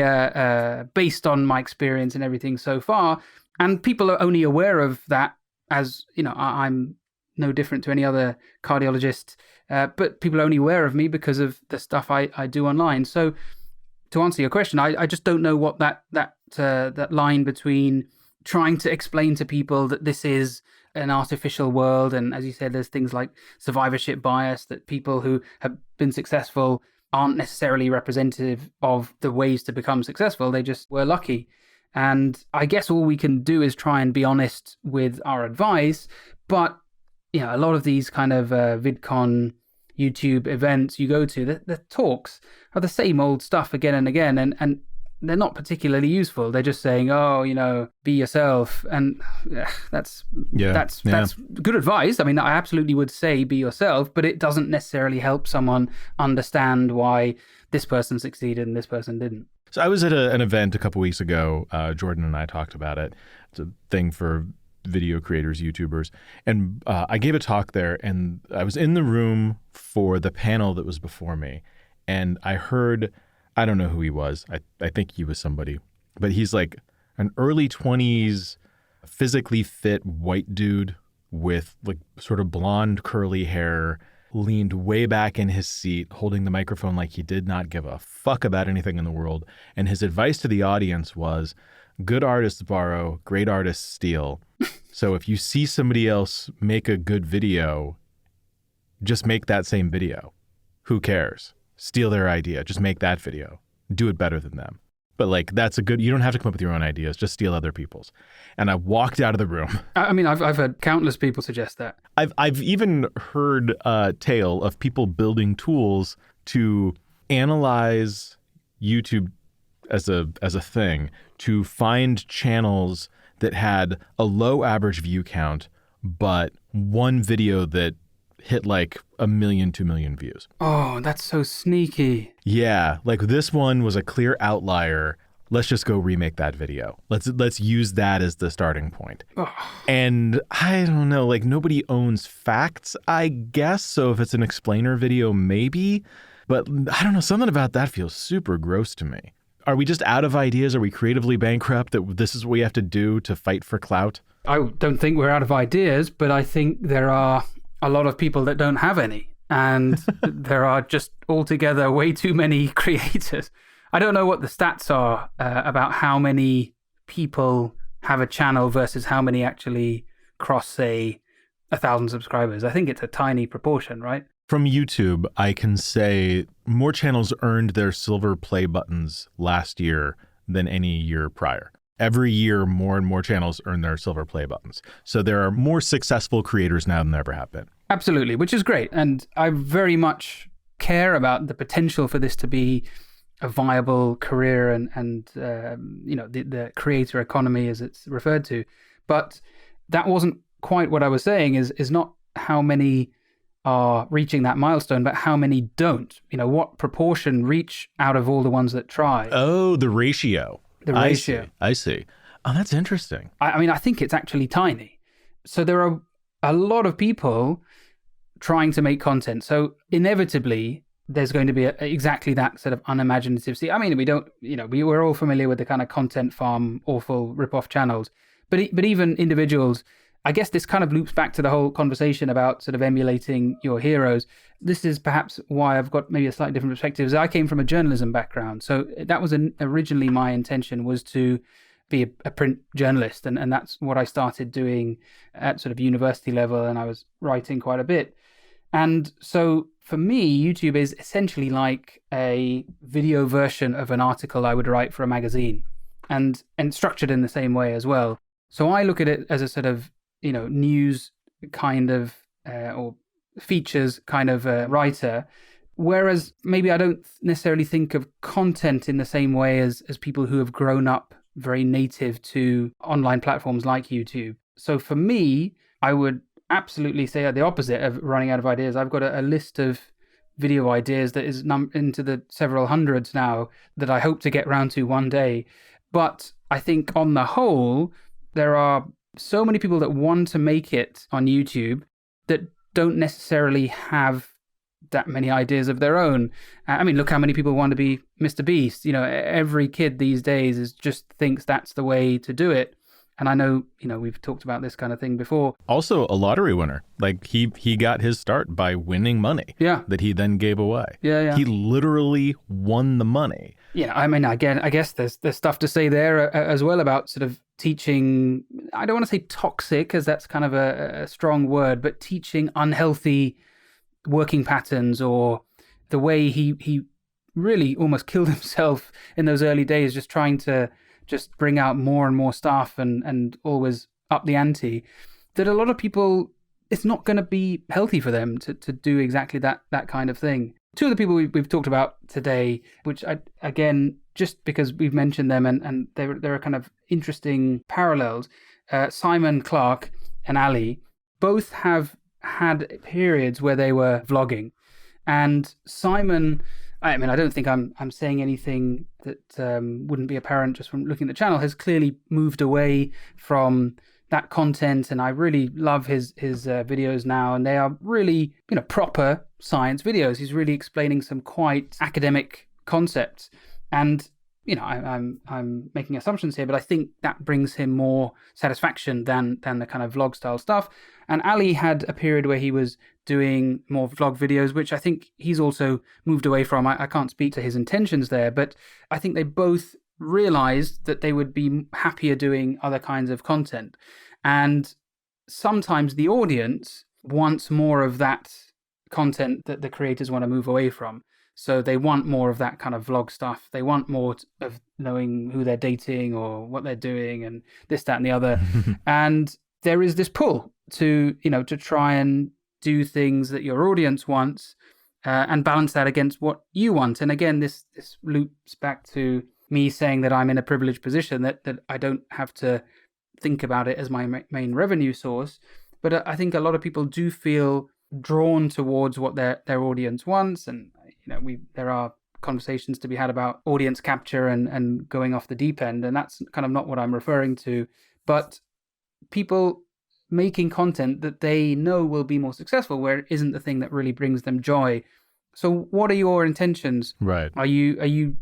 based on my experience and everything so far. And people are only aware of that as, I'm no different to any other cardiologist, but people are only aware of me because of the stuff I do online. So to answer your question, I just don't know what that line between trying to explain to people that this is an artificial world, and as you said, there's things like survivorship bias, that people who have been successful aren't necessarily representative of the ways to become successful. They just were lucky. And I guess all we can do is try and be honest with our advice. But a lot of these kind of VidCon YouTube events you go to, the talks are the same old stuff again and again, and they're not particularly useful. They're just saying, be yourself, and that's good advice. I mean, I absolutely would say be yourself, but it doesn't necessarily help someone understand why this person succeeded and this person didn't. So I was at an event a couple weeks ago. Jordan and I talked about it. It's a thing for video creators, YouTubers. And I gave a talk there, and I was in the room for the panel that was before me. And I heard, I don't know who he was. I think he was somebody, but he's like an early 20s, physically fit white dude with like sort of blonde curly hair, leaned way back in his seat, holding the microphone like he did not give a fuck about anything in the world. And his advice to the audience was, good artists borrow, great artists steal. So if you see somebody else make a good video, just make that same video. Who cares? Steal their idea. Just make that video. Do it better than them. But like, you don't have to come up with your own ideas. Just steal other people's. And I walked out of the room. I mean, I've heard countless people suggest that. I've even heard a tale of people building tools to analyze YouTube as a thing, to find channels that had a low average view count, but one video that hit like 1 million, 2 million views. Oh, that's so sneaky. Yeah, like this one was a clear outlier. Let's just go remake that video. Let's use that as the starting point. Oh. And I don't know, like nobody owns facts, I guess. So if it's an explainer video, maybe. But I don't know, something about that feels super gross to me. Are we just out of ideas? Are we creatively bankrupt that this is what we have to do to fight for clout? I don't think we're out of ideas, but I think there are a lot of people that don't have any. And there are just altogether way too many creators. I don't know what the stats are about how many people have a channel versus how many actually cross, say, 1,000 subscribers. I think it's a tiny proportion, right? From YouTube, I can say more channels earned their silver play buttons last year than any year prior. Every year, more and more channels earn their silver play buttons. So there are more successful creators now than there ever have been. Absolutely, which is great. And I very much care about the potential for this to be a viable career and the creator economy, as it's referred to. But that wasn't quite what I was saying, is not how many are reaching that milestone, but how many don't. What proportion reach out of all the ones that try? Oh, the ratio. The ratio. I see. Oh, that's interesting. I mean, I think it's actually tiny. So there are a lot of people trying to make content. So inevitably, there's going to be exactly that sort of unimaginative. See, I mean, we're all familiar with the kind of content farm, awful rip-off channels. But even individuals, I guess this kind of loops back to the whole conversation about sort of emulating your heroes. This is perhaps why I've got maybe a slightly different perspective. I came from a journalism background. So that was originally my intention, was to be a print journalist. And that's what I started doing at sort of university level. And I was writing quite a bit. And so for me, YouTube is essentially like a video version of an article I would write for a magazine, and structured in the same way as well. So I look at it as a sort of, news kind of, or features kind of writer, whereas maybe I don't necessarily think of content in the same way as people who have grown up very native to online platforms like YouTube. So for me, I would absolutely say the opposite of running out of ideas. I've got a list of video ideas that is into the several hundreds now that I hope to get round to one day. But I think on the whole, there are so many people that want to make it on YouTube that don't necessarily have that many ideas of their own. I mean, look how many people want to be Mr. Beast. Every kid these days just thinks that's the way to do it. And I know, we've talked about this kind of thing before. Also a lottery winner. Like he got his start by winning money. Yeah. That he then gave away. Yeah. He literally won the money. Yeah, I mean, again, I guess there's stuff to say there as well about sort of teaching. I don't want to say toxic, as that's kind of a strong word, but teaching unhealthy working patterns, or the way he really almost killed himself in those early days, just trying to just bring out more and more stuff and always up the ante, that a lot of people, it's not going to be healthy for them to do exactly that kind of thing. Two of the people we've talked about today, which again, just because we've mentioned them and there are kind of interesting parallels, Simon Clark and Ali both have had periods where they were vlogging. And Simon, I mean, I don't think I'm saying anything that wouldn't be apparent just from looking at the channel, has clearly moved away from that content, and I really love his videos now, and they are really, proper science videos. He's really explaining some quite academic concepts, and I'm making assumptions here, but I think that brings him more satisfaction than the kind of vlog style stuff. And Ali had a period where he was doing more vlog videos, which I think he's also moved away from. I can't speak to his intentions there, but I think they both realized that they would be happier doing other kinds of content. And sometimes the audience wants more of that content that the creators want to move away from. So they want more of that kind of vlog stuff. They want more of knowing who they're dating or what they're doing and this, that, and the other. And there is this pull to try and do things that your audience wants and balance that against what you want. And again, this loops back to me saying that I'm in a privileged position, that I don't have to think about it as my main revenue source. But I think a lot of people do feel drawn towards what their audience wants. And, there are conversations to be had about audience capture and going off the deep end. And that's kind of not what I'm referring to. But people making content that they know will be more successful, where it isn't the thing that really brings them joy. So what are your intentions? Right. Are you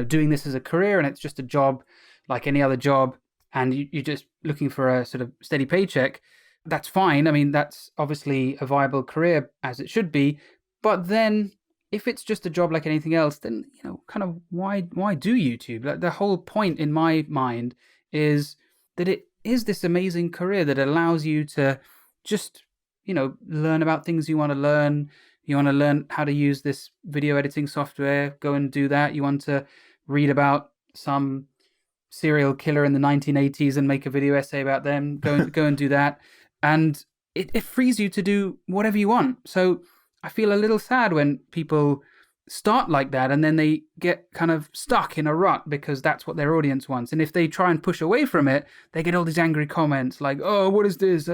doing this as a career and it's just a job like any other job, and you're just looking for a sort of steady paycheck? That's fine. I mean, that's obviously a viable career, as it should be. But then if it's just a job like anything else, then, kind of why do YouTube? Like, the whole point in my mind is that it is this amazing career that allows you to just, learn about things you want to learn. You want to learn how to use this video editing software, go and do that. You want to read about some serial killer in the 1980s and make a video essay about them, go and do that. And it frees you to do whatever you want. So I feel a little sad when people start like that and then they get kind of stuck in a rut because that's what their audience wants. And if they try and push away from it, they get all these angry comments like, oh, what is this?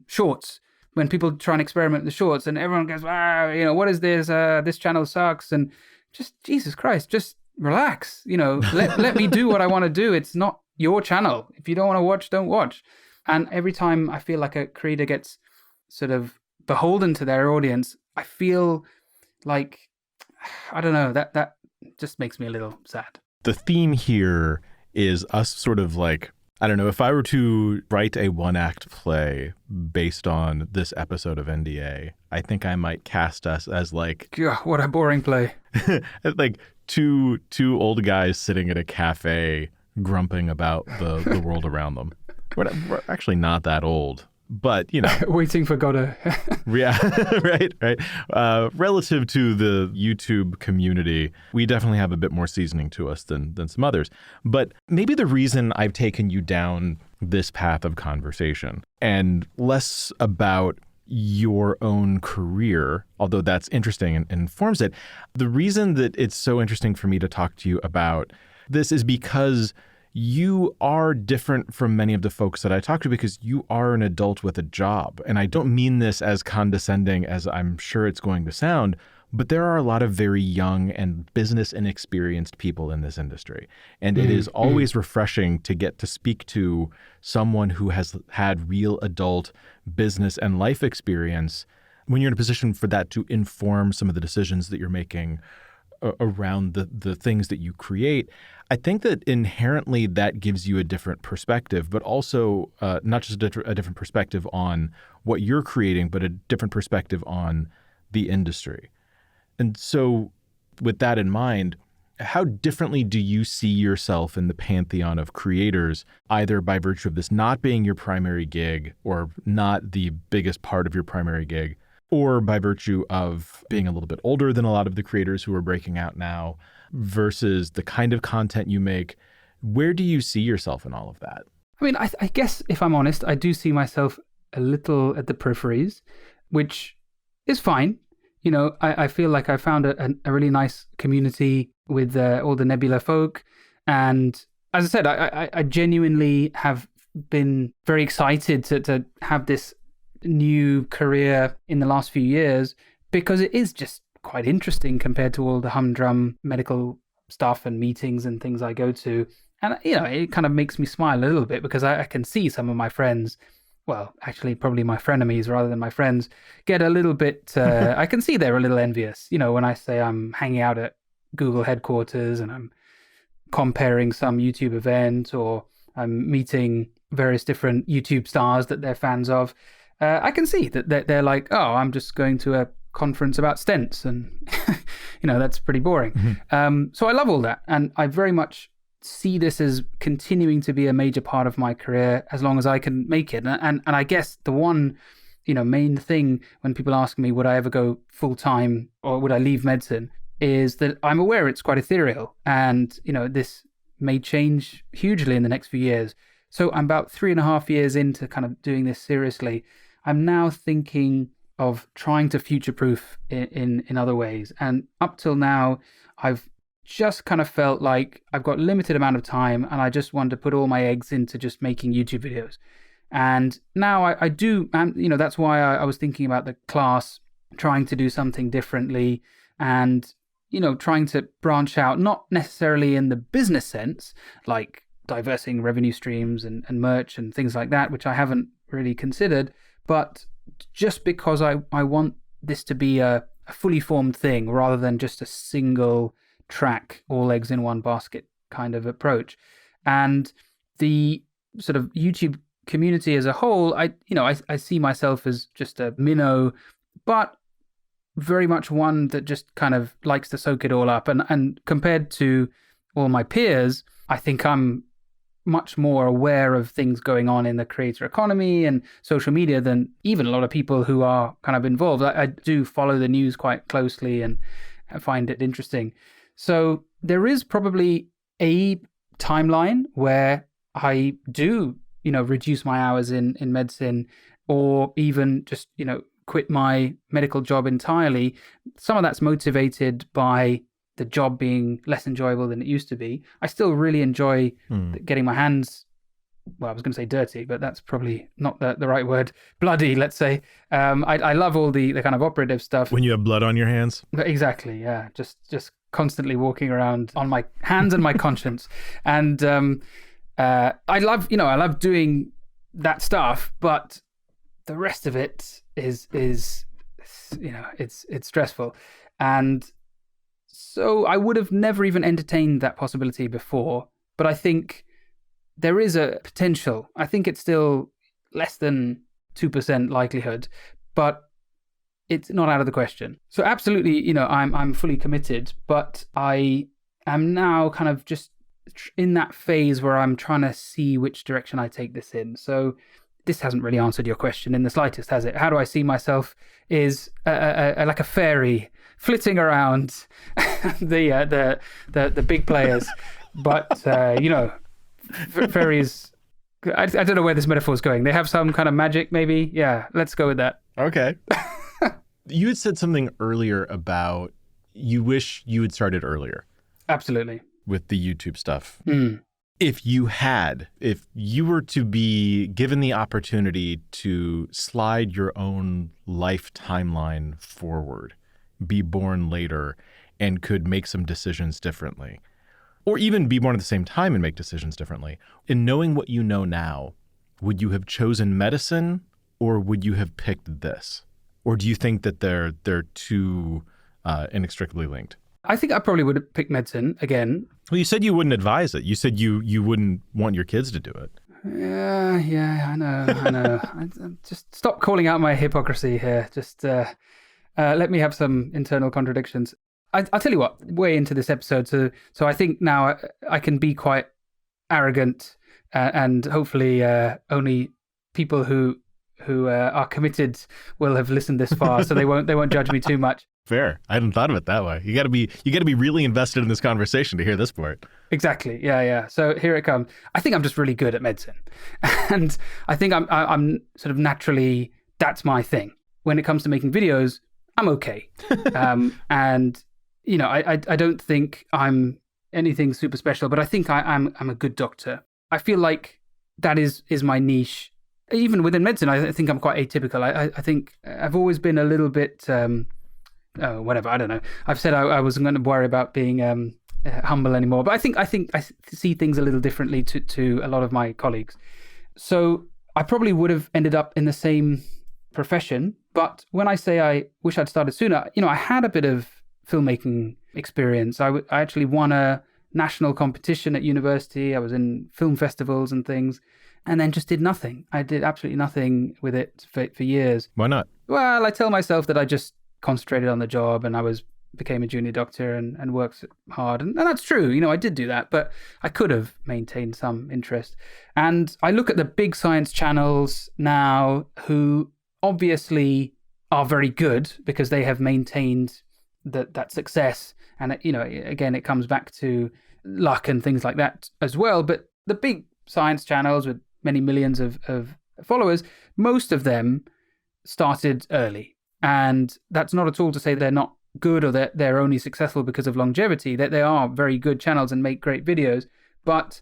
Shorts. When people try and experiment with the shorts and everyone goes, what is this? This channel sucks. And just, Jesus Christ, just relax. Let me do what I want to do. It's not your channel. If you don't want to watch, don't watch. And every time I feel like a creator gets sort of beholden to their audience, I feel like, I don't know, that just makes me a little sad. The theme here is us sort of like, I don't know, if I were to write a one-act play based on this episode of NDA, I think I might cast us as like... God, what a boring play. Like two old guys sitting at a cafe grumping about the world around them. We're actually not that old. But, you know, waiting for Godot. yeah, right. Relative to the YouTube community, we definitely have a bit more seasoning to us than some others. But maybe the reason I've taken you down this path of conversation and less about your own career, although that's interesting and informs it, the reason that it's so interesting for me to talk to you about this is because you are different from many of the folks that I talk to because you are an adult with a job. And I don't mean this as condescending as I'm sure it's going to sound, but there are a lot of very young and business inexperienced people in this industry. And it is always refreshing to get to speak to someone who has had real adult business and life experience when you're in a position for that to inform some of the decisions that you're making around the things that you create. I think that inherently that gives you a different perspective, but also not just a different perspective on what you're creating, but a different perspective on the industry. And so with that in mind, how differently do you see yourself in the pantheon of creators, either by virtue of this not being your primary gig or not the biggest part of your primary gig, or by virtue of being a little bit older than a lot of the creators who are breaking out now versus the kind of content you make? Where do you see yourself in all of that? I mean, I guess if I'm honest, I do see myself a little at the peripheries, which is fine. You know, I feel like I found a really nice community with all the Nebula folk. And as I said, I genuinely have been very excited to have this new career in the last few years because it is just quite interesting compared to all the humdrum medical stuff and meetings and things I go to. And, you know, it kind of makes me smile a little bit because I can see some of my friends, well, actually probably my frenemies rather than my friends, get a little bit, I can see they're a little envious, you know, when I say I'm hanging out at Google headquarters and I'm comparing some YouTube event or I'm meeting various different YouTube stars that they're fans of. I can see that they're like, oh, I'm just going to a conference about stents and, you know, that's pretty boring. Mm-hmm. So I love all that. And I very much see this as continuing to be a major part of my career as long as I can make it. And I guess the one, you know, main thing when people ask me, would I ever go full time or would I leave medicine, is that I'm aware it's quite ethereal. And, you know, this may change hugely in the next few years. So I'm about 3.5 years into kind of doing this seriously. I'm now thinking of trying to future-proof in other ways. And up till now, I've just kind of felt like I've got limited amount of time and I just want to put all my eggs into just making YouTube videos. And now I do, and you know, that's why I was thinking about the class, trying to do something differently and, you know, trying to branch out, not necessarily in the business sense, like diversing revenue streams and merch and things like that, which I haven't really considered, but just because I want this to be a fully formed thing rather than just a single track, all eggs in one basket kind of approach. And the sort of YouTube community as a whole, I see myself as just a minnow, but very much one that just kind of likes to soak it all up. And compared to all my peers, I think I'm much more aware of things going on in the creator economy and social media than even a lot of people who are kind of involved. I do follow the news quite closely and I find it interesting. So there is probably a timeline where I do, you know, reduce my hours in medicine or even just, you know, quit my medical job entirely. Some of that's motivated by the job being less enjoyable than it used to be. I still really enjoy getting my hands, well, I was going to say dirty, but that's probably not the right word. Bloody, let's say. I love all the kind of operative stuff. When you have blood on your hands? Exactly, yeah. Just constantly walking around on my hands and my conscience. And I love doing that stuff, but the rest of it is you know, it's stressful. And so I would have never even entertained that possibility before, but I think there is a potential. I think it's still less than 2% likelihood, but it's not out of the question. So absolutely, you know, I'm fully committed, but I am now kind of just in that phase where I'm trying to see which direction I take this in. So this hasn't really answered your question in the slightest, has it? How do I see myself is like a fairy flitting around the big players. But, fairies, I don't know where this metaphor is going. They have some kind of magic, maybe? Yeah, let's go with that. Okay. You had said something earlier about you wish you had started earlier. Absolutely. With the YouTube stuff. If you were to be given the opportunity to slide your own life timeline forward, be born later, and could make some decisions differently, or even be born at the same time and make decisions differently, in knowing what you know now, would you have chosen medicine or would you have picked this? Or do you think that they're too inextricably linked? I think I probably would have picked medicine again. Well, you said you wouldn't advise it. You said you wouldn't want your kids to do it. Yeah, I know. Just stop calling out my hypocrisy here. Just let me have some internal contradictions. I'll tell you what, way into this episode, so I think now I can be quite arrogant and hopefully only people who are committed will have listened this far, so they won't judge me too much. Fair. I hadn't thought of it that way. You got to be really invested in this conversation to hear this part. Exactly. Yeah. So here it comes. I think I'm just really good at medicine, and I think I'm sort of naturally, that's my thing. When it comes to making videos, I'm okay, and I don't think I'm anything super special, but I think I'm a good doctor. I feel like that is my niche. Even within medicine, I think I'm quite atypical. I think I've always been a little bit, whatever, I don't know. I've said I wasn't going to worry about being humble anymore, but I think I see things a little differently to a lot of my colleagues. So I probably would have ended up in the same profession, but when I say I wish I'd started sooner, I had a bit of filmmaking experience. I actually won a national competition at university. I was in film festivals and things, and then just did nothing. I did absolutely nothing with it for years. Why not? Well, I tell myself that I just concentrated on the job and became a junior doctor and worked hard. And that's true. I did do that, but I could have maintained some interest. And I look at the big science channels now who obviously are very good because they have maintained that success. And, again, it comes back to luck and things like that as well. But the big science channels with many millions of followers, most of them started early. And that's not at all to say they're not good or that they're only successful because of longevity. That they are very good channels and make great videos. But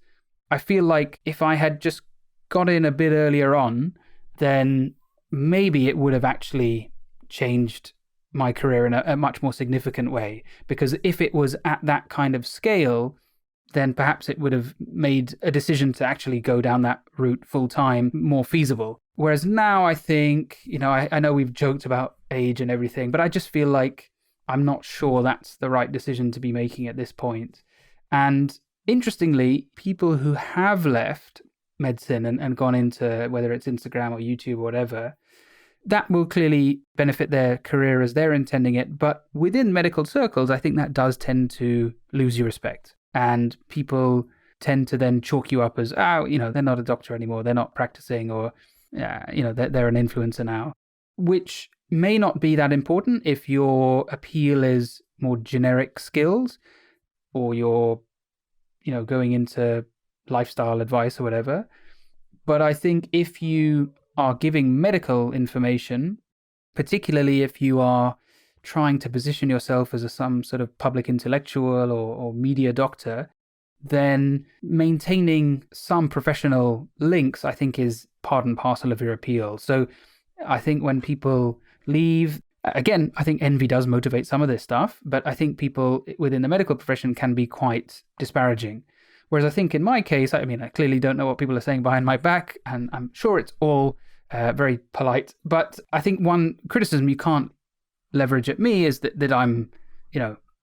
I feel like if I had just got in a bit earlier on, then maybe it would have actually changed my career in a much more significant way. Because if it was at that kind of scale, then perhaps it would have made a decision to actually go down that route full time more feasible. Whereas now I think, I know we've joked about age and everything, but I just feel like I'm not sure that's the right decision to be making at this point. And interestingly, people who have left medicine and gone into whether it's Instagram or YouTube or whatever, that will clearly benefit their career as they're intending it. But within medical circles, I think that does tend to lose your respect. And people tend to then chalk you up as, they're not a doctor anymore. They're not practicing, or, they're an influencer now, which may not be that important if your appeal is more generic skills or you're, going into lifestyle advice or whatever. But I think if you are giving medical information, particularly if you are trying to position yourself as some sort of public intellectual or media doctor, then maintaining some professional links, I think, is part and parcel of your appeal. So I think when people leave, again, I think envy does motivate some of this stuff, but I think people within the medical profession can be quite disparaging. Whereas I think in my case, I clearly don't know what people are saying behind my back, and I'm sure it's all very polite. But I think one criticism you can't leverage at me is that I'm,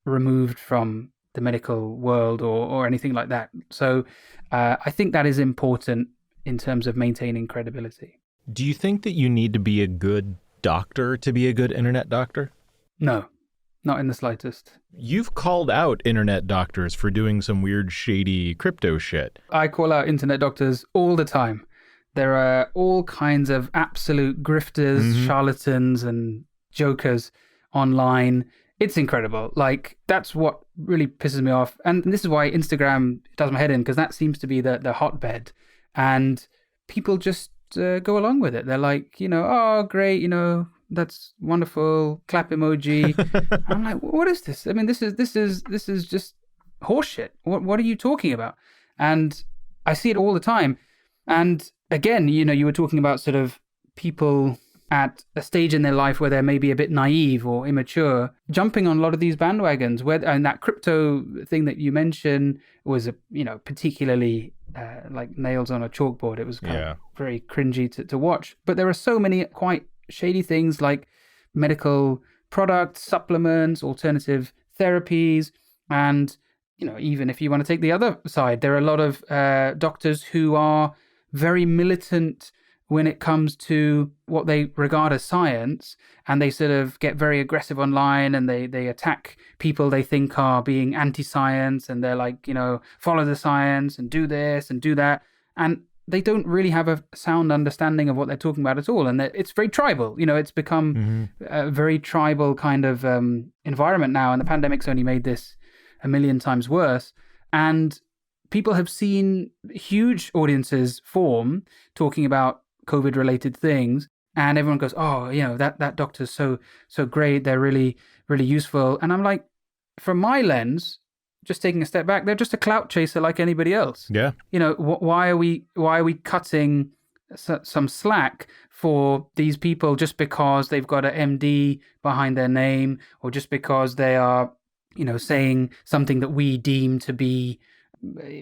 removed from the medical world or anything like that. So I think that is important in terms of maintaining credibility. Do you think that you need to be a good doctor to be a good internet doctor? No, not in the slightest. You've called out internet doctors for doing some weird, shady crypto shit. I call out internet doctors all the time. There are all kinds of absolute grifters, charlatans, and jokers online. It's incredible. Like, that's what really pisses me off. And this is why Instagram does my head in, because that seems to be the hotbed. And people just go along with it. They're like, oh, great, that's wonderful, clap emoji. I'm like, what is this? I mean, this is just horseshit. What are you talking about? And I see it all the time. And again, you were talking about sort of people at a stage in their life where they're maybe a bit naive or immature, jumping on a lot of these bandwagons. And that crypto thing that you mentioned was, particularly like nails on a chalkboard. It was kind of very cringy to watch. But there are so many quite shady things like medical products, supplements, alternative therapies, and even if you want to take the other side, there are a lot of doctors who are very militant when it comes to what they regard as science, and they sort of get very aggressive online, and they attack people they think are being anti-science, and they're like, follow the science and do this and do that, and they don't really have a sound understanding of what they're talking about at all. And it's very tribal. It's become a very tribal kind of environment now, and the pandemic's only made this a million times worse. And people have seen huge audiences form talking about COVID-related things, and everyone goes, oh, that doctor's so great, they're really, really useful. And I'm like, from my lens, just taking a step back, they're just a clout chaser like anybody else. Yeah. Why are we cutting some slack for these people just because they've got an MD behind their name, or just because they are, saying something that we deem to be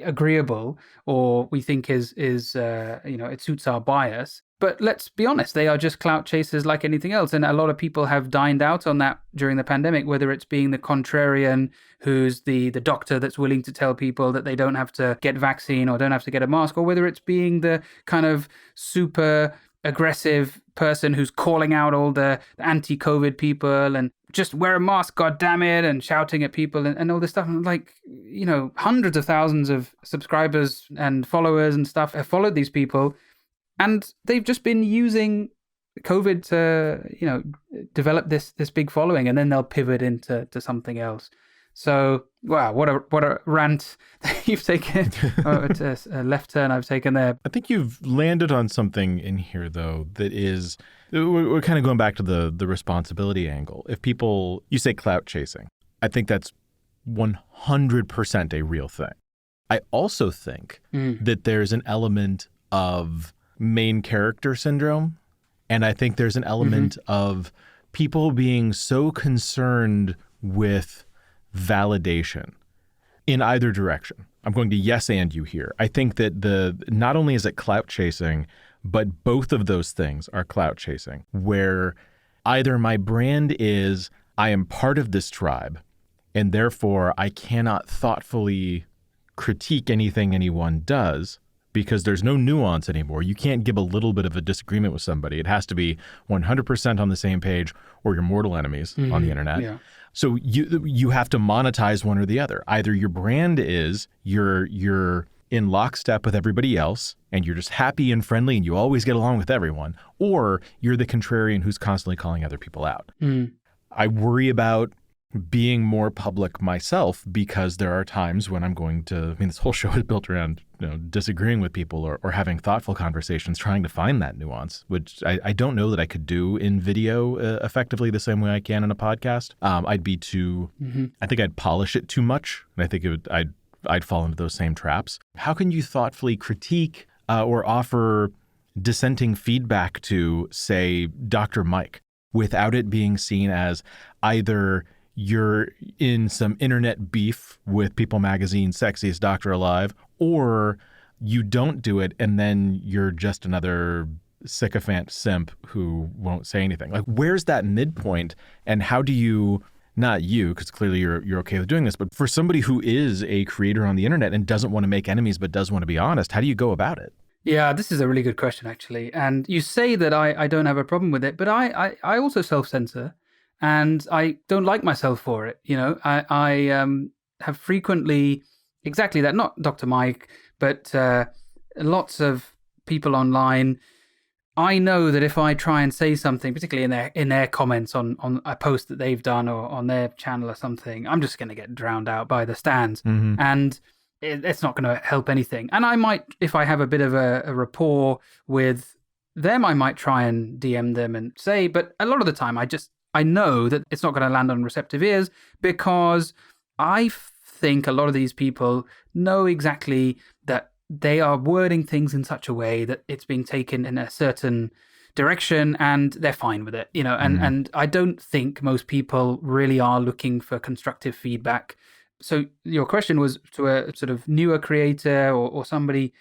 agreeable, or we think is it suits our bias. But let's be honest, they are just clout chasers like anything else. And a lot of people have dined out on that during the pandemic, whether it's being the contrarian who's the doctor that's willing to tell people that they don't have to get vaccine or don't have to get a mask, or whether it's being the kind of super aggressive person who's calling out all the anti-COVID people and just wear a mask, God damn it, and shouting at people and all this stuff. And like, hundreds of thousands of subscribers and followers and stuff have followed these people, and they've just been using COVID to, develop this big following, and then they'll pivot into something else. So, wow, what a rant that you've taken, it's a left turn I've taken there. I think you've landed on something in here, though, that is, we're kind of going back to the responsibility angle. If people, you say clout chasing, I think that's 100% a real thing. I also think that there's an element of main character syndrome, and I think there's an element of people being so concerned with validation in either direction. I'm going to yes and you here. I think that not only is it clout chasing, but both of those things are clout chasing, where either my brand is I am part of this tribe, and therefore I cannot thoughtfully critique anything anyone does because there's no nuance anymore. You can't give a little bit of a disagreement with somebody. It has to be 100% on the same page, or you're mortal enemies on the internet. Yeah. So you have to monetize one or the other. Either your brand is you're in lockstep with everybody else and you're just happy and friendly and you always get along with everyone, or you're the contrarian who's constantly calling other people out. I worry about being more public myself because there are times when I'm going to, this whole show is built around disagreeing with people or having thoughtful conversations, trying to find that nuance, which I don't know that I could do in video effectively the same way I can in a podcast. I'd be too, I think I'd polish it too much. And I think I'd fall into those same traps. How can you thoughtfully critique or offer dissenting feedback to, say, Dr. Mike, without it being seen as either you're in some internet beef with People Magazine's Sexiest Doctor Alive, or you don't do it and then you're just another sycophant simp who won't say anything? Like, where's that midpoint, and how do you, not you, because clearly you're okay with doing this, but for somebody who is a creator on the internet and doesn't want to make enemies but does want to be honest, how do you go about it? Yeah, this is a really good question, actually. And you say that I don't have a problem with it, but I also self-censor. And I don't like myself for it. I have frequently exactly that, not Dr. Mike, but lots of people online, I know that if I try and say something, particularly in their comments on a post that they've done or on their channel or something, I'm just going to get drowned out by the stands. And it's not going to help anything. And I might, if I have a bit of a rapport with them, I might try and DM them and say, but a lot of the time I know that it's not going to land on receptive ears, because I think a lot of these people know exactly that they are wording things in such a way that it's being taken in a certain direction and they're fine with it, and I don't think most people really are looking for constructive feedback. So your question was to a sort of newer creator or somebody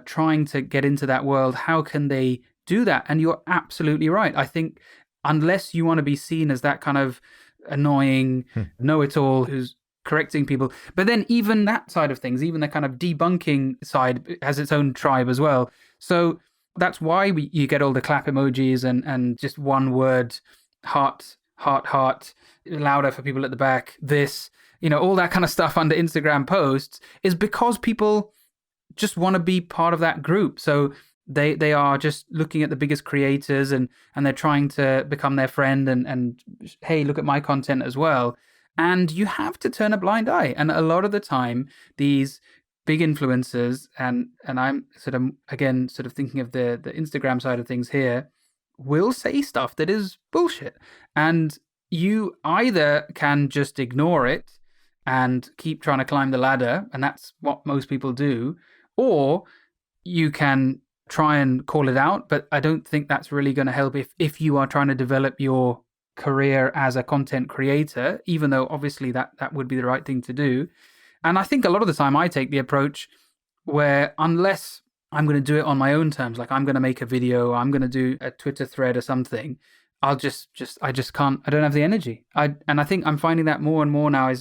trying to get into that world, how can they do that? And you're absolutely right. I think unless you want to be seen as that kind of annoying know-it-all who's correcting people, but then even that side of things, even the kind of debunking side, has its own tribe as well. So that's why you get all the clap emojis and just one word, heart, louder for people at the back, this, all that kind of stuff under Instagram posts, is because people just want to be part of that group. So they are just looking at the biggest creators and they're trying to become their friend and hey, look at my content as well. And you have to turn a blind eye. And a lot of the time, these big influencers, and I'm sort of thinking of the Instagram side of things here, will say stuff that is bullshit. And you either can just ignore it and keep trying to climb the ladder, and that's what most people do, or you can try and call it out. But I don't think that's really going to help if you are trying to develop your career as a content creator, even though obviously that would be the right thing to do. And I think a lot of the time I take the approach where, unless I'm going to do it on my own terms, like I'm going to make a video, I'm going to do a Twitter thread or something, I just can't, I don't have the energy. And I think I'm finding that more and more now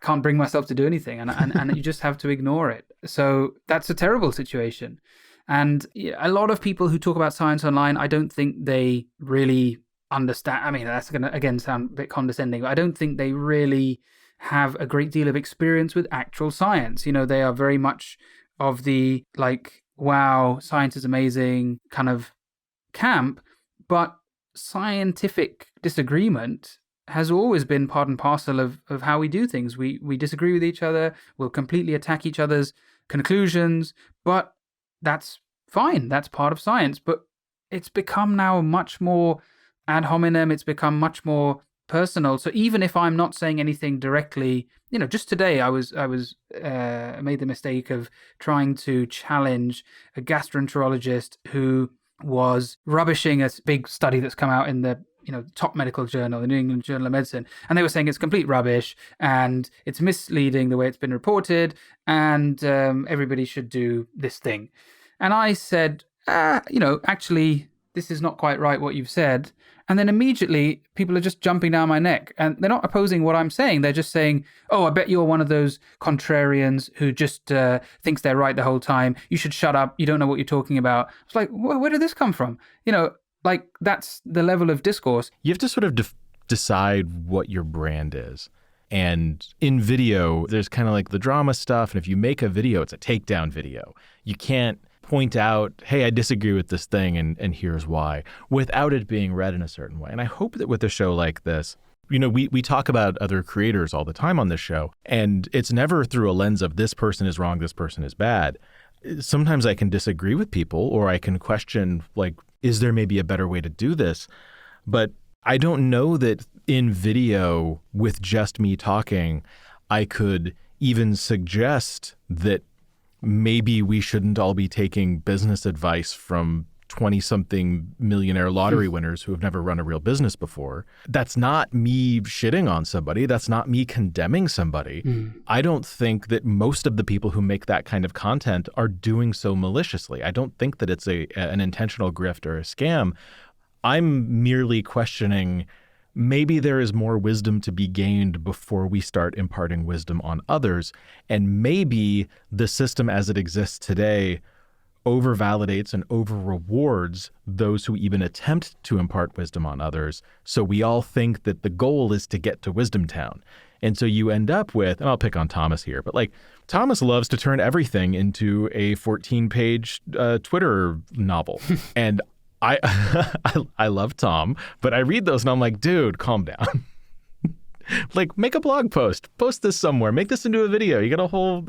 can't bring myself to do anything, and you just have to ignore it. So that's a terrible situation. And a lot of people who talk about science online, I don't think they really understand. I mean, that's going to, again, sound a bit condescending, but I don't think they really have a great deal of experience with actual science. They are very much of the, like, wow, science is amazing kind of camp. But scientific disagreement has always been part and parcel of how we do things. We disagree with each other. We'll completely attack each other's conclusions, but that's fine. That's part of science. But it's become now much more ad hominem. It's become much more personal. So even if I'm not saying anything directly, just today I made the mistake of trying to challenge a gastroenterologist who was rubbishing a big study that's come out in the top medical journal, the New England Journal of Medicine, and they were saying it's complete rubbish and it's misleading the way it's been reported, and everybody should do this thing. And I said, actually, this is not quite right what you've said. And then immediately people are just jumping down my neck, and they're not opposing what I'm saying. They're just saying, oh, I bet you're one of those contrarians who just thinks they're right the whole time. You should shut up. You don't know what you're talking about. It's like, where did this come from? Like, that's the level of discourse. You have to sort of decide what your brand is. And in video, there's kind of like the drama stuff. And if you make a video, it's a takedown video. You can't point out, hey, I disagree with this thing and here's why, without it being read in a certain way. And I hope that with a show like this, we talk about other creators all the time on this show, and it's never through a lens of this person is wrong, this person is bad. Sometimes I can disagree with people, or I can question, like, is there maybe a better way to do this? But I don't know that in video with just me talking, I could even suggest that maybe we shouldn't all be taking business advice from 20-something millionaire lottery winners who have never run a real business before. That's not me shitting on somebody. That's not me condemning somebody. I don't think that most of the people who make that kind of content are doing so maliciously. I don't think that it's an intentional grift or a scam. I'm merely questioning, maybe there is more wisdom to be gained before we start imparting wisdom on others. And maybe the system as it exists today over-validates and over-rewards those who even attempt to impart wisdom on others. So we all think that the goal is to get to Wisdom Town. And so you end up with, and I'll pick on Thomas here, but like Thomas loves to turn everything into a 14-page Twitter novel. And I love Tom, but I read those and I'm like, dude, calm down. Like, make a blog post this somewhere, make this into a video. You got the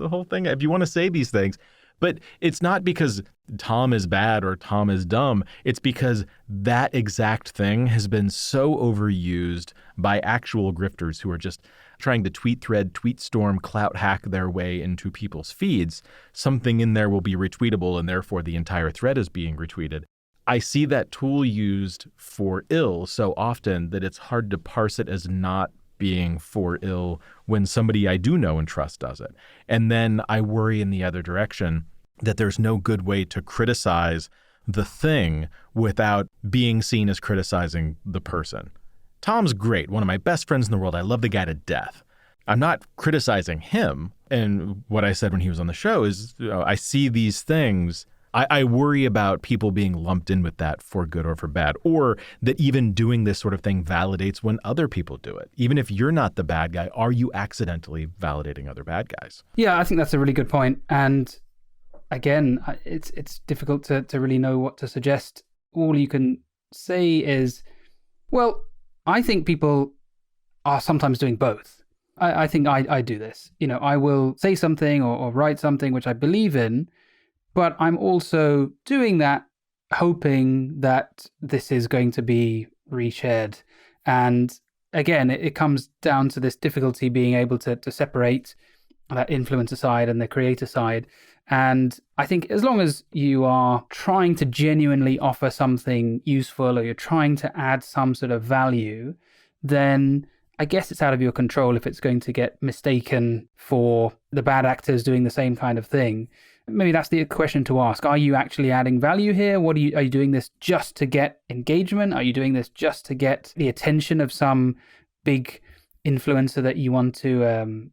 whole thing if you want to say these things. But it's not because Tom is bad or Tom is dumb. It's because that exact thing has been so overused by actual grifters who are just trying to tweet thread, tweet storm, clout hack their way into people's feeds. Something in there will be retweetable, and therefore the entire thread is being retweeted. I see that tool used for ill so often that it's hard to parse it as not being for ill when somebody I do know and trust does it. And then I worry in the other direction that there's no good way to criticize the thing without being seen as criticizing the person. Tom's great, one of my best friends in the world. I love the guy to death. I'm not criticizing him. And what I said when he was on the show is, I see these things. I worry about people being lumped in with that for good or for bad, or that even doing this sort of thing validates when other people do it. Even if you're not the bad guy, are you accidentally validating other bad guys? Yeah, I think that's a really good point. And again, it's difficult to really know what to suggest. All you can say is, well, I think people are sometimes doing both. I think I do this. I will say something or write something which I believe in, but I'm also doing that hoping that this is going to be reshared. And again, it comes down to this difficulty being able to separate that influencer side and the creator side. And I think as long as you are trying to genuinely offer something useful or you're trying to add some sort of value, then I guess it's out of your control if it's going to get mistaken for the bad actors doing the same kind of thing. Maybe that's the question to ask. Are you actually adding value here? Are you doing this just to get engagement? Are you doing this just to get the attention of some big influencer that you want to,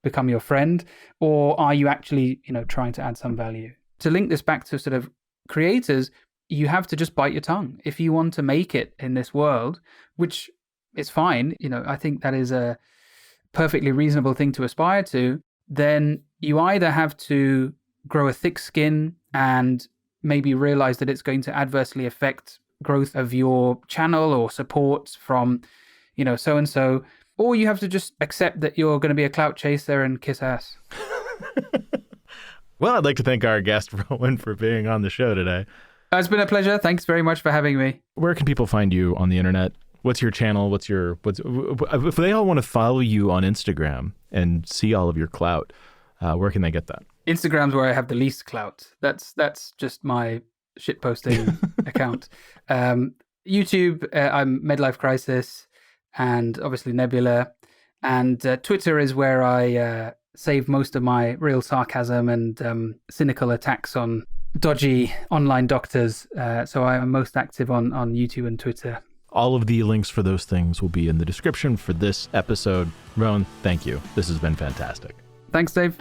become your friend? Or are you actually, trying to add some value? To link this back to sort of creators, you have to just bite your tongue. If you want to make it in this world, which is fine, I think that is a perfectly reasonable thing to aspire to, then you either have to grow a thick skin and maybe realize that it's going to adversely affect growth of your channel or support from, so-and-so, or you have to just accept that you're going to be a clout chaser and kiss ass. Well, I'd like to thank our guest, Rohin, for being on the show today. It's been a pleasure. Thanks very much for having me. Where can people find you on the internet? What's your channel? If they all want to follow you on Instagram and see all of your clout, where can they get that? Instagram's where I have the least clout. That's just my shitposting account. YouTube, I'm Midlife Crisis, and obviously Nebula. And Twitter is where I save most of my real sarcasm and cynical attacks on dodgy online doctors. So I am most active on YouTube and Twitter. All of the links for those things will be in the description for this episode. Rohin, thank you. This has been fantastic. Thanks, Dave.